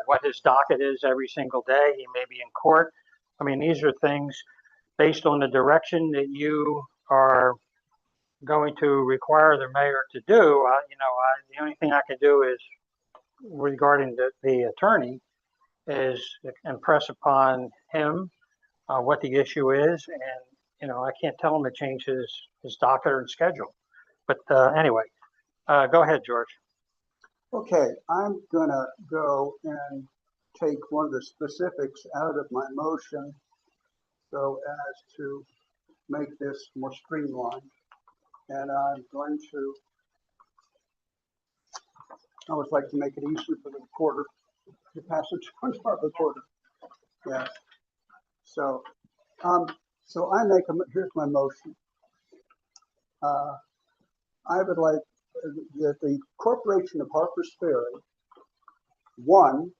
what his docket is every single day. He may be in court. I mean, these are things based on the direction that you are going to require the mayor to do. The only thing I can do is, regarding the attorney, is impress upon him what the issue is, and I can't tell him to change his docket and schedule. But anyway, go ahead, George. Okay, I'm gonna go and take one of the specifics out of my motion so as to make this more streamlined. And I'm going to, I always like to make it easier for the recorder to pass it to our recorder. Yeah. So here's my motion. I would like that the Corporation of Harpers Ferry, 1,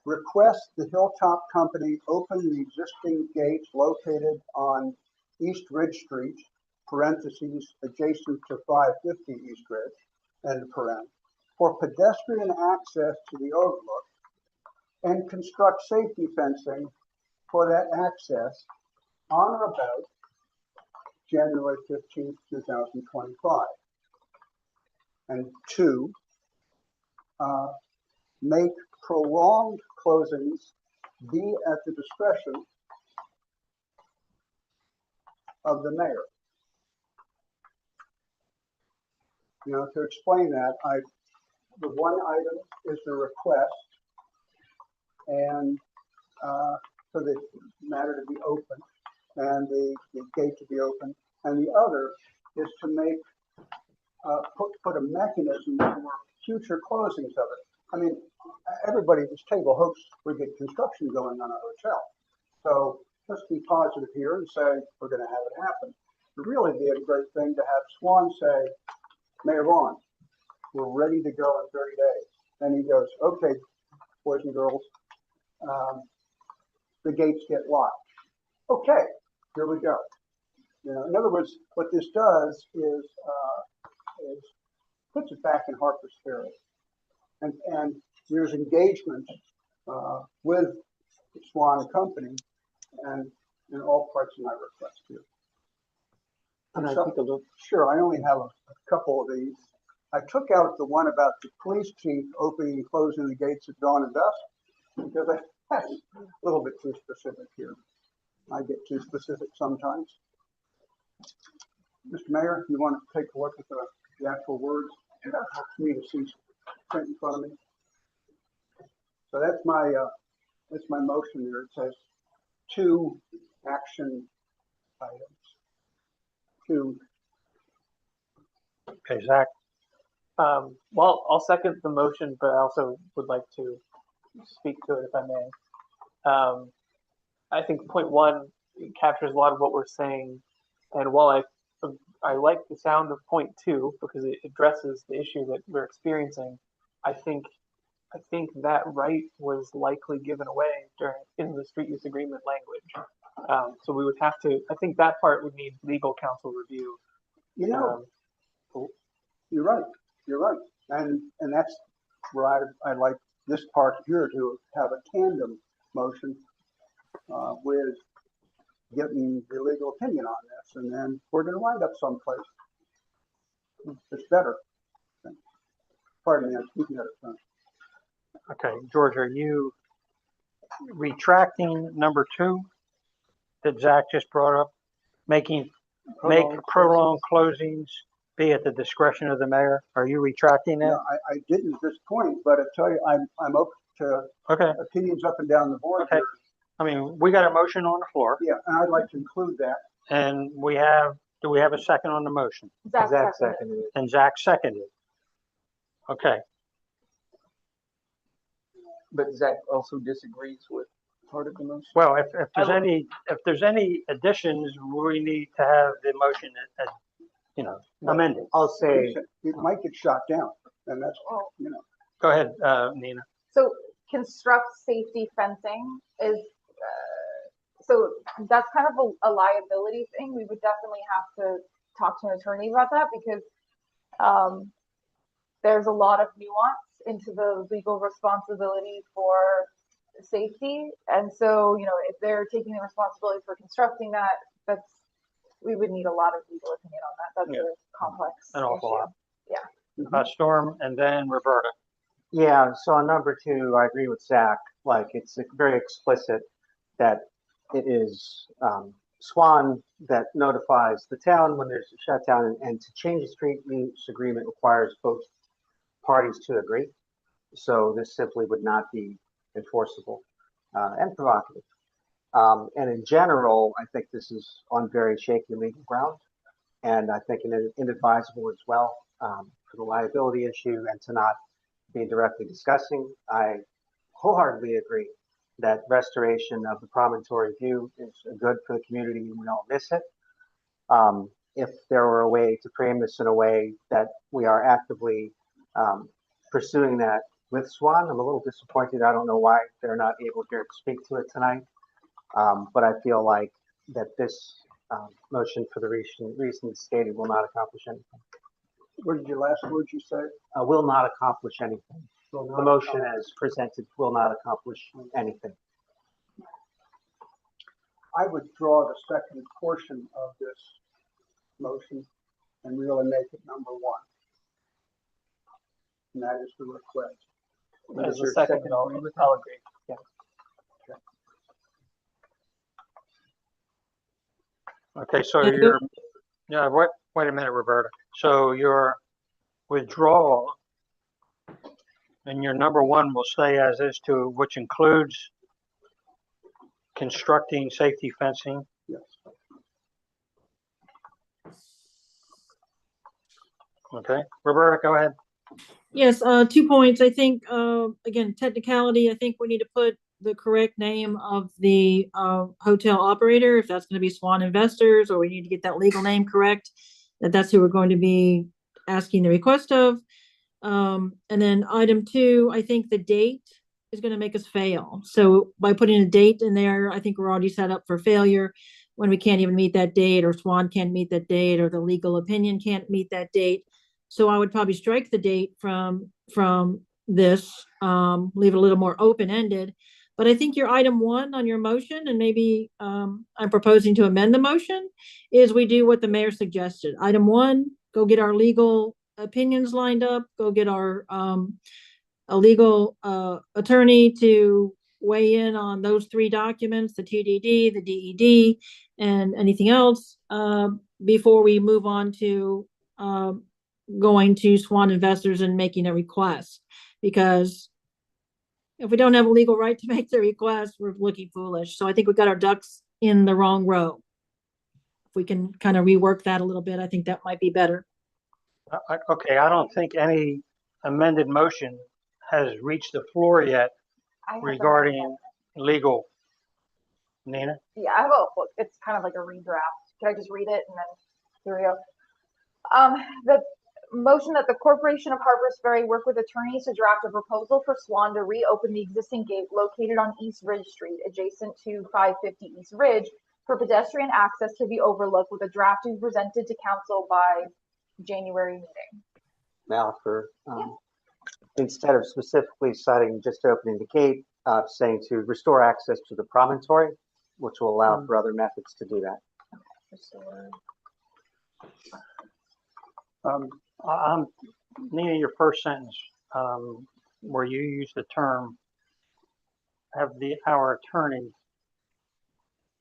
request the Hilltop Company open the existing gates located on East Ridge Street, parentheses, adjacent to 550 East Ridge. end paren, for pedestrian access to the overlook and construct safety fencing for that access on or about January 15th, 2025. And 2, make prolonged closings be at the discretion of the mayor. Now, to explain that, the one item is the request and for the matter to be open and the gate to be open, and the other is to make put a mechanism for future closings of it. I mean, everybody at this table hopes we get construction going on a hotel. So let's be positive here and say we're going to have it happen. It would really be a great thing to have Swan say, Mayor Vaughn, we're ready to go in 30 days. And he goes, okay, boys and girls, the gates get locked. Okay, here we go. You know, in other words, what this does is puts it back in Harper's Ferry. And there's engagement with Swan and Company and in all parts of my request here. Can I take a look? Sure, I only have a couple of these. I took out the one about the police chief opening and closing the gates at dawn and dusk because that's a little bit too specific here. I get too specific sometimes. Mr. Mayor, if you want to take a look at the actual words, that helps me to see print in front of me. So that's my motion there. It says 2 action items. 2. Okay, Zach. Well, I'll second the motion, but I also would like to speak to it if I may. I think point 1 captures a lot of what we're saying, and while I like the sound of point 2 because it addresses the issue that we're experiencing, I think that right was likely given away in the street use agreement language. So we would have to. I think that part would need legal counsel review. You know, you're right. You're right, and that's where I like this part here to have a tandem motion with getting the legal opinion on this, and then we're going to wind up someplace. It's better. Pardon me, I'm speaking out of turn. Okay, George, are you retracting number 2 that Zach just brought up? Make prolonged closings be at the discretion of the mayor? Are you retracting that? No, I didn't at this point, but I tell you, I'm open to opinions up and down the board here. I mean, we got a motion on the floor. Yeah, and I'd like to include that. And do we have a second on the motion? Zach seconded it. And Zach seconded. Okay. But Zach also disagrees with part of the motion. Well, if there's any additions, we need to have the motion, amended. I'll say it might get shot down, and that's Go ahead, Nina. So construct safety fencing is, so that's kind of a liability thing. We would definitely have to talk to an attorney about that because there's a lot of nuance into the legal responsibility for safety. And so, if they're taking the responsibility for constructing that, we would need a lot of legal opinion on that. That's a complex An awful lot. Yeah. Storm and then Roberta. Yeah, so on number 2, I agree with Zach. Like, it's very explicit that it is Swan that notifies the town when there's a shutdown, and to change the street use agreement requires both parties to agree. So this simply would not be enforceable and provocative. And in general, I think this is on very shaky legal ground, and I think inadvisable as well for the liability issue and to not be directly discussing. I wholeheartedly agree that restoration of the promontory view is good for the community and we all miss it. If there were a way to frame this in a way that we are actively pursuing that with Swan, I'm a little disappointed. I don't know why they're not able here to speak to it tonight. But I feel like that this motion for the reason stated will not accomplish anything. What did your last words you say? Will not accomplish anything. The motion as presented will not accomplish anything. I withdraw the second portion of this motion and really make it number one. And that is the request. As Is a there second, I'll agree with I'll agree. Yeah. Okay, so And your, yeah, wait a minute, Roberta. So your withdrawal and your number one will stay as is to, which includes constructing safety fencing. Yes. Okay, Roberta, go ahead. Yes, 2 points. I think, again, technicality, I think we need to put the correct name of the hotel operator, if that's going to be Swan Investors, or we need to get that legal name correct, that's who we're going to be asking the request of. And then item 2, I think the date is going to make us fail. So by putting a date in there, I think we're already set up for failure when we can't even meet that date, or Swan can't meet that date, or the legal opinion can't meet that date. So I would probably strike the date from this, leave it a little more open-ended. But I think your item 1 on your motion, and maybe I'm proposing to amend the motion, is we do what the mayor suggested. Item 1, go get our legal opinions lined up, go get our a legal attorney to weigh in on those 3 documents, the TDD, the DED, and anything else, before we move on to going to Swan Investors and making a request. Because if we don't have a legal right to make the request, we're looking foolish. So I think we got our ducks in the wrong row. If we can kind of rework that a little bit, I think that might be better. Okay, I don't think any amended motion has reached the floor yet regarding legal. Nina? Yeah, I have it's kind of like a redraft. Can I just read it and then here we go. The motion that the Corporation of Harpers Ferry work with attorneys to draft a proposal for Swan to reopen the existing gate located on East Ridge Street, adjacent to 550 East Ridge, for pedestrian access to the overlook, with a draft to be presented to council by January meeting. Now for, instead of specifically citing just opening the gate, saying to restore access to the promontory, which will allow for other methods to do that. Nina, your first sentence, where you use the term, have our attorney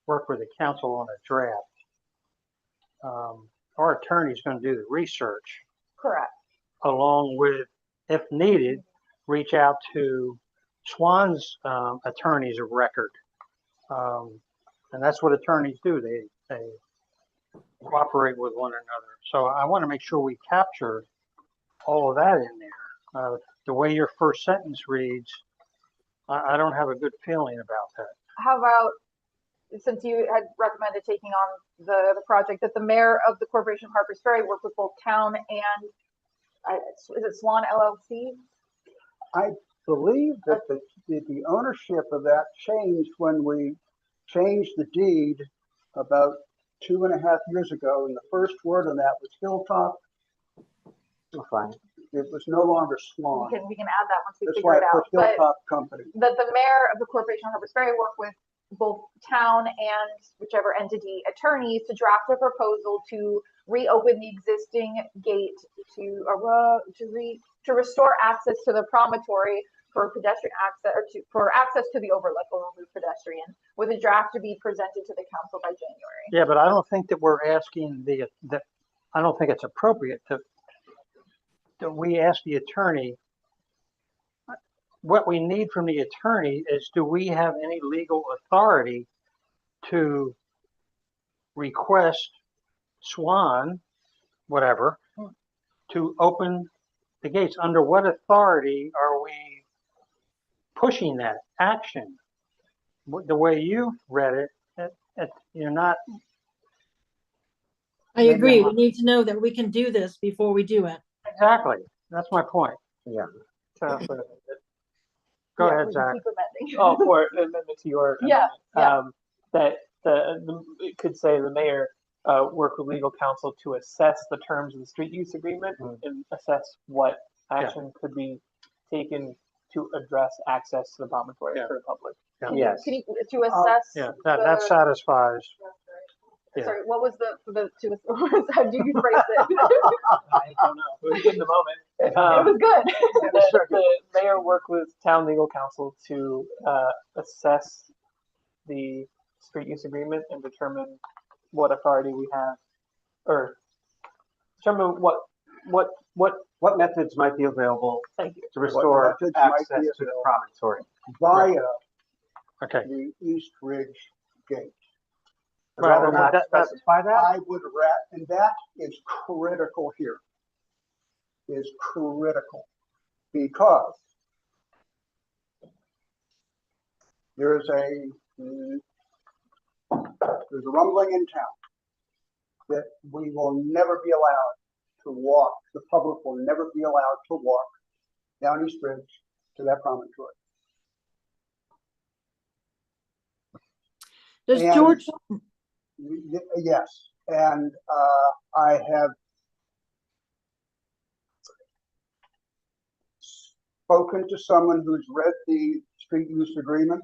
work with the council on a draft. Our attorney is going to do the research. Correct. Along with, if needed, reach out to Swan's attorneys of record. And that's what attorneys do. They cooperate with one another. So I want to make sure we capture all of that in there. The way your first sentence reads, I don't have a good feeling about that. How about, since you had recommended taking on the project, that the mayor of the Corporation of Harpers Ferry work with both town and, is it Swan LLC? I believe that the ownership of that changed when we changed the deed about 2.5 years ago, and the first word on that was Hilltop. Fine. It was no longer Swan. We can add that once we That's figure why it I out. put Hilltop Company. That the mayor of the Corporation of Harpers Ferry work with both town and whichever entity attorneys to draft a proposal to reopen the existing gate to restore access to the promontory for pedestrian access, or for access to the overlook or remove pedestrian, with a draft to be presented to the council by January. Yeah, but I don't think that we're asking I don't think it's appropriate that we ask the attorney. What we need from the attorney is, do we have any legal authority to request Swan, whatever, to open the gates? Under what authority are we pushing that action? The way you read it, you're not. I agree. We need to know that we can do this before we do it. Exactly. That's my point. Yeah. Go ahead, Zach. Oh, for amendment to your yeah. that it could say the mayor work with legal counsel to assess the terms of the street use agreement and assess what action could be taken to address access to the promontory for the public. Yes. Can you, to assess? Yeah, that the- satisfies. Yeah. Sorry, what was to, how do you phrase it? I don't know. It was good in the moment. It was good. The mayor worked with town legal counsel to assess the street use agreement and determine what authority we have, or determine what methods might be available thank you. to restore methods might be access to the available. promontory. Via Okay. the East Ridge Gate. Rather not specify that? I would and that is critical here. Is critical because there's a rumbling in town that we will never be allowed to walk, the public will never be allowed to walk down East Ridge to that promontory. Does And- George, Yes, and I have spoken to someone who's read the street use agreement.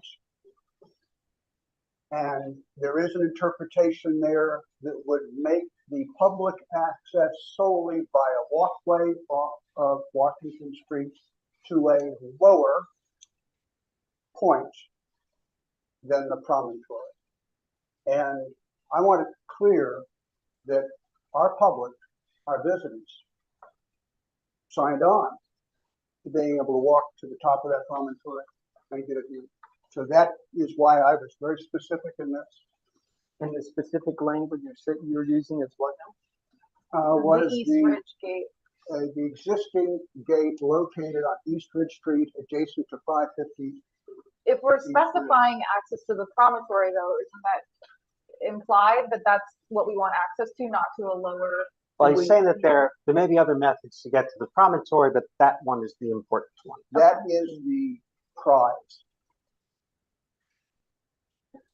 And there is an interpretation there that would make the public access solely by a walkway off of Washington Street to a lower point than the promontory. And I want it clear that our public, our visitors, signed on to being able to walk to the top of that promontory and get a view. So that is why I was very specific in this. And the specific language you're using is what Was The East the, Ridge Gate. the existing gate located on East Ridge Street adjacent to 550. If we're East Ridge. specifying access to the promontory though, isn't that implied that that's what we want access to, not to a lower? Well, he's saying that there may be other methods to get to the promontory, but that one is the important one. That is the prize.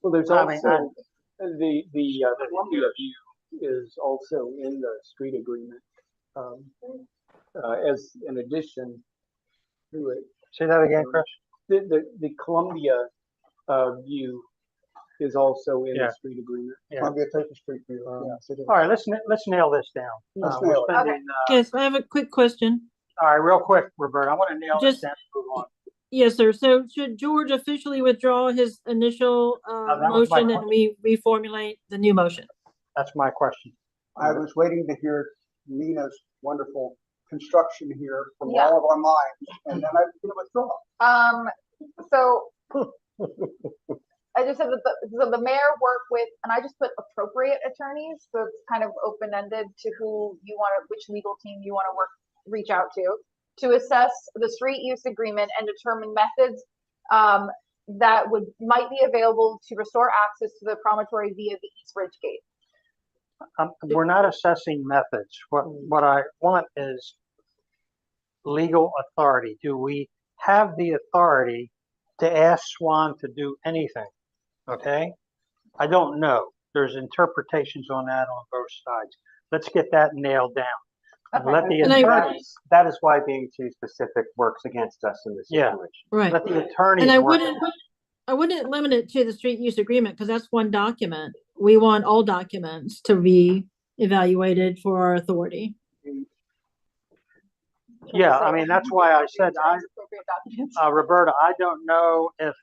Well, there's I mean, also the Columbia view is also in the street agreement as an addition to it. Say that again, Chris? The Columbia view is also in Yeah. the street agreement. Yeah. Columbia Paper Street view. Yes, it is. All right, let's nail this down. Let's We're nail it. spending, yes, I have a quick question. all right, real quick, Roberta, I want to nail this Just- down and move on. Yes, sir. So should George officially withdraw his initial that was my motion and we reformulate the new motion? That's my question. I was waiting to hear Nina's wonderful construction here from Yeah. all of our minds, and then I was going to withdraw. So I just said that the mayor worked with, and I just put appropriate attorneys, so it's kind of open-ended to who you want to, which legal team you want to reach out to assess the street use agreement and determine methods that might be available to restore access to the promontory via the East Ridge Gate. We're not assessing methods. What I want is legal authority. Do we have the authority to ask Swan to do anything? Okay? I don't know. There's interpretations on that on both sides. Let's get that nailed down. And Okay. let the And I- attorneys, That is why being too specific works against us in this Yeah. situation. Right. let the attorneys And I work. wouldn't limit it to the street use agreement because that's one document. We want all documents to be evaluated for our authority. Yeah, I mean, that's why I said, Appropriate documents. Roberta, I don't know if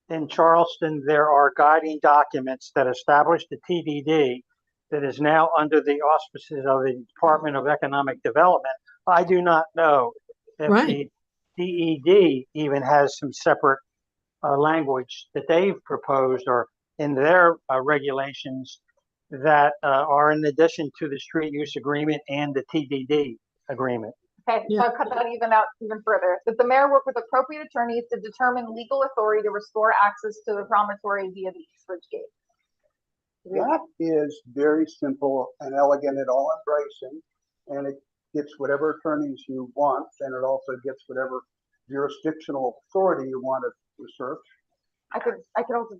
in Charleston, there are guiding documents that establish the TDD that is now under the auspices of the Department of Economic Development. I do not know if Right. the DED even has some separate language that they've proposed or in their regulations that are in addition to the street use agreement and the TDD agreement. Okay, so I'll cut that even further. That the mayor work with appropriate attorneys to determine legal authority to restore access to the promontory via the East Ridge Gate. That is very simple and elegant and all embracing, and it gets whatever attorneys you want, and it also gets whatever jurisdictional authority you want to research. I could also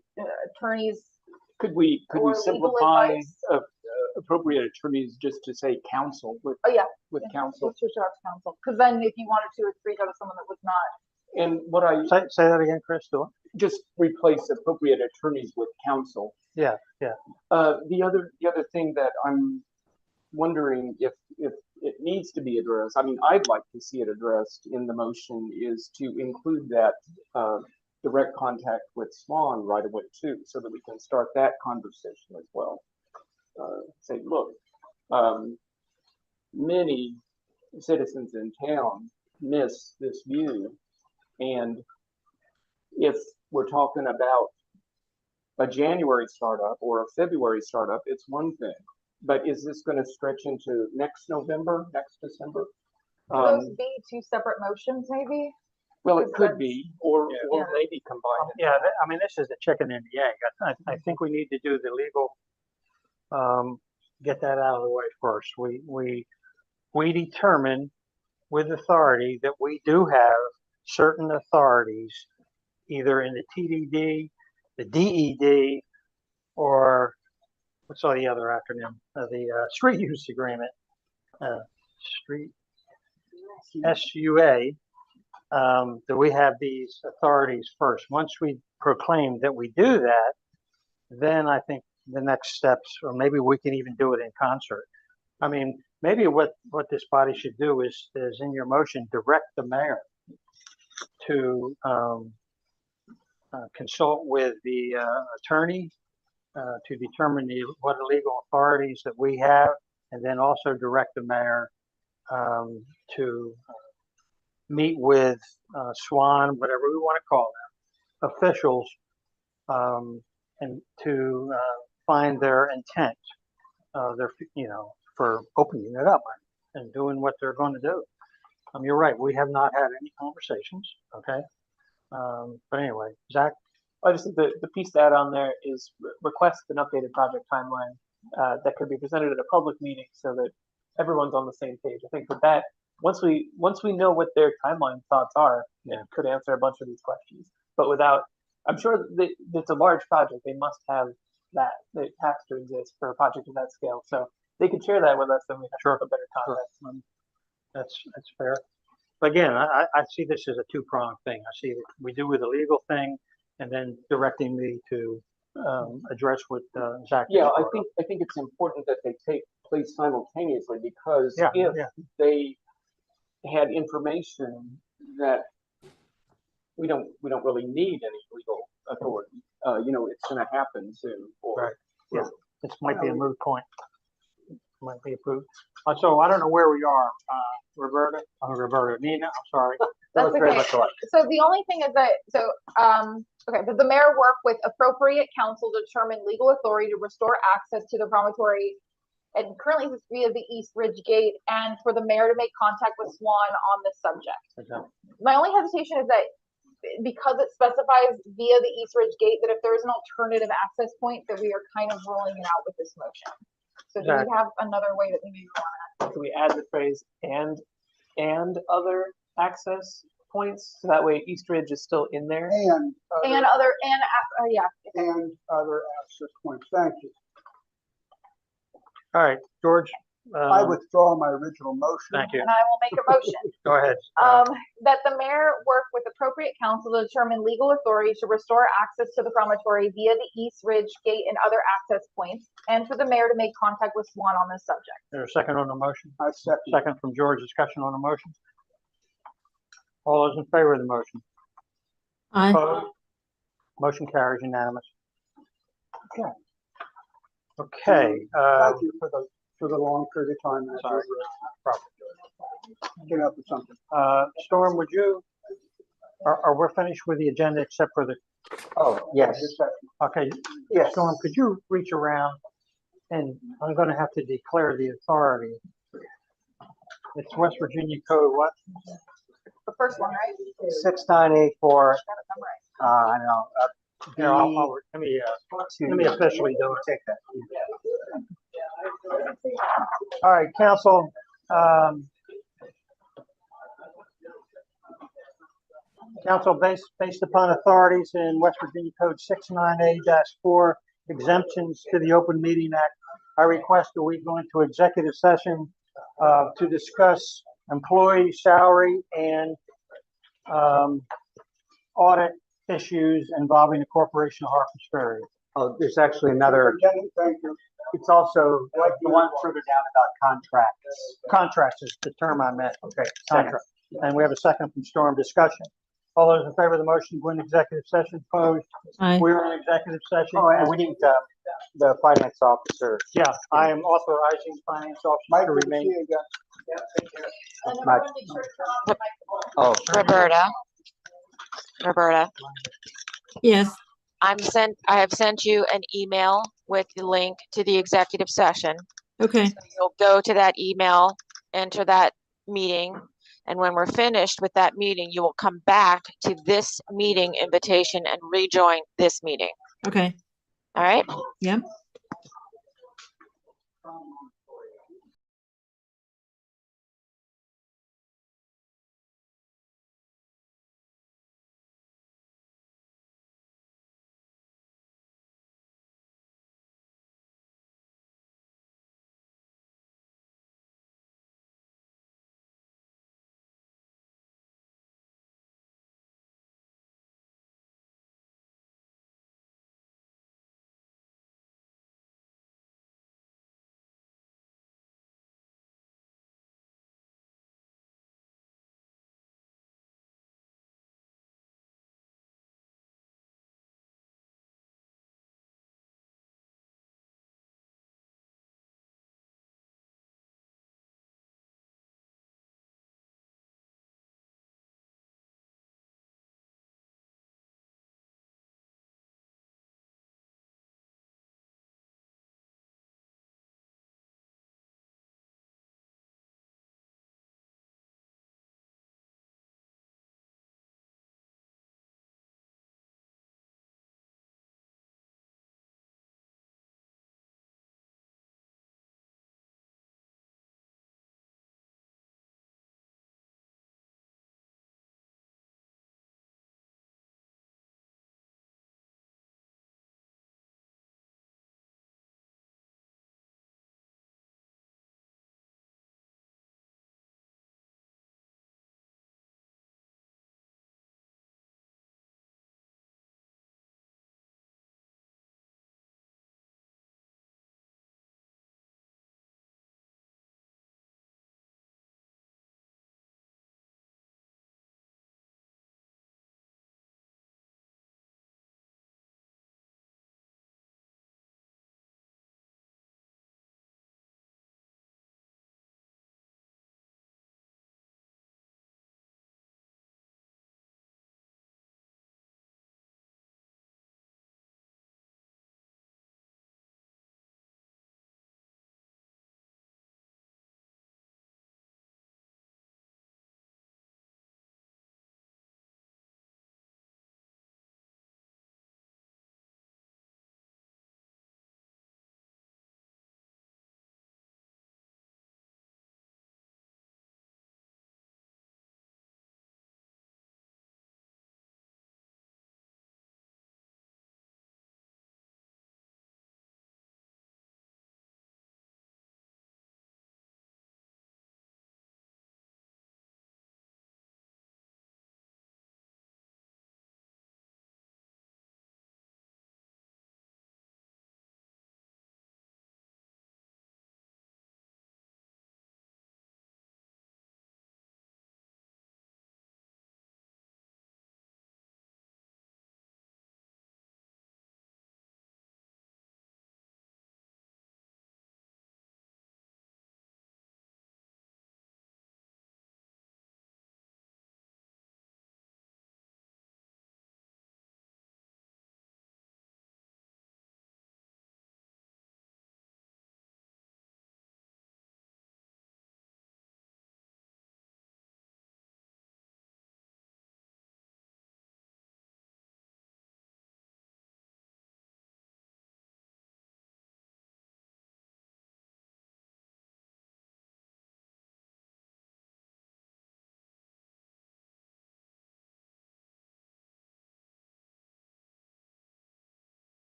attorneys. Could we Or legal simplify advice. appropriate attorneys just to say counsel with, Oh, yeah. with counsel. Let's switch it out to council, because then if you wanted to, it's reach out to someone that was not. And what I Say that again, Chris, do it. just replace appropriate attorneys with counsel. Yeah, yeah. The other thing that I'm wondering if it needs to be addressed, I mean, I'd like to see it addressed in the motion, is to include that direct contact with Swan right away too, so that we can start that conversation as well. Say, look, many citizens in town miss this view, and if we're talking about a January startup or a February startup, it's one thing. But is this going to stretch into next November, next December? Could those be two separate motions, maybe? Well, it could be, or maybe combined. Yeah, I mean, this is the chicken and the egg. I think we need to do the legal, get that out of the way first. We determine with authority that we do have certain authorities, either in the TDD, the DED, or what's all the other acronym? The street use agreement, street SUA. That we have these authorities first. Once we proclaim that we do that, then I think the next steps, or maybe we can even do it in concert. I mean, maybe what this body should do is in your motion, direct the mayor to consult with the attorney to determine what legal authorities that we have, and then also direct the mayor to meet with Swan, whatever we want to call them, officials, and to find their intent, for opening it up and doing what they're going to do. You're right. We have not had any conversations. Okay. But anyway, Zach. I just think the piece to add on there is request an updated project timeline that could be presented at a public meeting so that everyone's on the same page. I think with that, once we know what their timeline thoughts are, it could answer a bunch of these questions. But without, I'm sure that it's a large project. They must have that. It has to exist for a project of that scale. So they could share that with us, then we have a better context. That's fair. But again, I see this as a two-pronged thing. I see that we do with a legal thing, and then directing me to address what Zach. Yeah, I think it's important that they take place simultaneously, because if they had information that we don't really need any legal authority, it's going to happen soon. Right. Yeah. This might be a moot point. Might be approved. So I don't know where we are, Roberta. Nina, I'm sorry. That's okay. So the only thing is that, does the mayor work with appropriate counsel to determine legal authority to restore access to the promontory, and currently it's via the East Ridge Gate, and for the mayor to make contact with Swan on this subject. Okay. My only hesitation is that because it specifies via the East Ridge Gate, that if there is an alternative access point, that we are kind of rolling it out with this motion. So do we have another way that we maybe want to? Can we add the phrase and other access points, so that way East Ridge is still in there? And other access points. Thank you. All right, George. I withdraw my original motion. Thank you. And I will make a motion. Go ahead. That the mayor work with appropriate counsel to determine legal authority to restore access to the promontory via the East Ridge Gate and other access points, and for the mayor to make contact with Swan on this subject. Is there a second on the motion? I second. Second from George. Discussion on the motion. All those in favor of the motion? Aye. Opposed? Motion carries unanimous. Okay. Okay. Thank you for the long period of time. Sorry. Get up with something. Storm, would you? Are we finished with the agenda except for the? Oh, yes. Okay. Yes. Storm, could you reach around, and I'm going to have to declare the authority. It's West Virginia Code what? The first one, right? 6984. I know. Here, let me officially do it. Take that. All right, council. Council, based upon authorities in West Virginia Code 698-4, exemptions to the Open Meeting Act I request that we go into executive session to discuss employee salary and audit issues involving the Corporation of Harpers Ferry. Oh, there's actually another, Superintendent, thank you. it's also the one further down about contracts. Contracts is the term I meant. Okay, contract. And we have a second from Storm. Discussion. All those in favor of the motion, go into executive session. Opposed? Aye. We're in executive session. Oh, and we need the finance officer. Yeah, I am authorizing finance officer Mike, to good to see remain. you again. And then Mike. everyone make sure to turn off the microphone. Oh, Roberta, Yes, I have sent you an email with the link to the executive session. okay, You'll go to that email, enter that meeting, and when we're finished with that meeting, you will come back to this meeting invitation and rejoin this meeting. okay, All right? yep.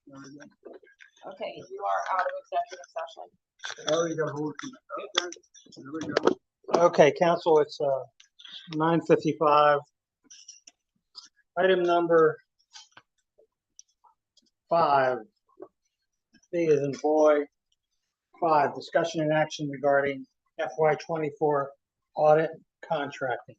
Okay, you are out of executive session. Oh, you got hold of it. Okay, there we go. Okay, council, it's 9:55. Item number 5, B as in boy. 5, discussion and action regarding FY24 audit contracting.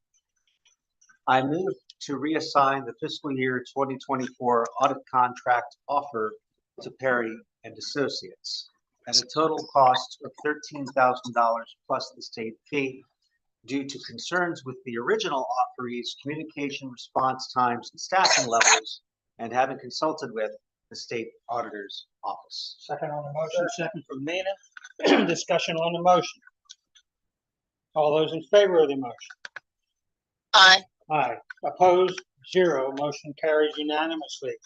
I move to reassign the fiscal year 2024 audit contract offer to Perry and Associates at a total cost of $13,000 plus the state fee due to concerns with the original offeree's communication response times and staffing levels, and having consulted with the state auditor's office. Second on the motion, second from Nina. Discussion on the motion. All those in favor of the motion? Aye. Aye. Opposed? 0. Motion carries unanimously.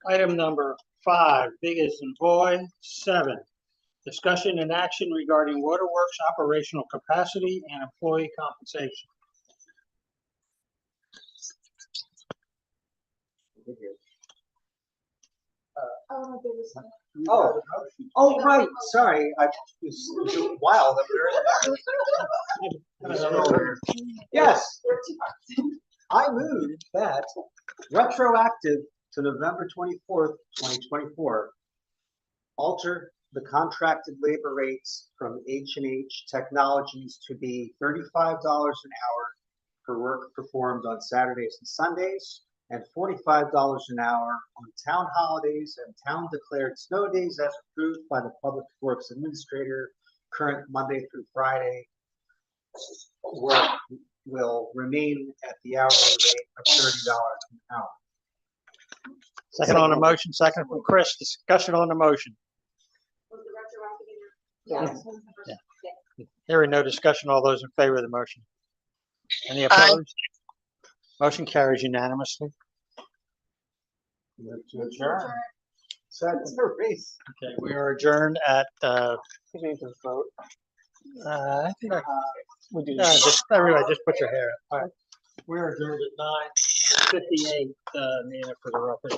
Item number 5, big as in boy. 7, discussion and action regarding waterworks operational capacity and employee compensation. Oh, right, sorry, I was wild over there. Yes, I move that retroactive to November 24th, 2024, alter the contracted labor rates from H&H Technologies to be $35 an hour for work performed on Saturdays and Sundays, and $45 an hour on town holidays and town declared snow days as approved by the Public Works Administrator. Current Monday through Friday work will remain at the hourly rate of $30 an hour. Second on the motion, second from Chris. Discussion on the motion. Yes. Hearing no discussion, all those in favor of the motion? Any opposed? Motion carries unanimously. Move to adjourn. Second. Okay, we are adjourned at, I think we need to vote. I think We do. just, everybody just put your hair up. All right. We're adjourned at 9:58, Nina, for the record.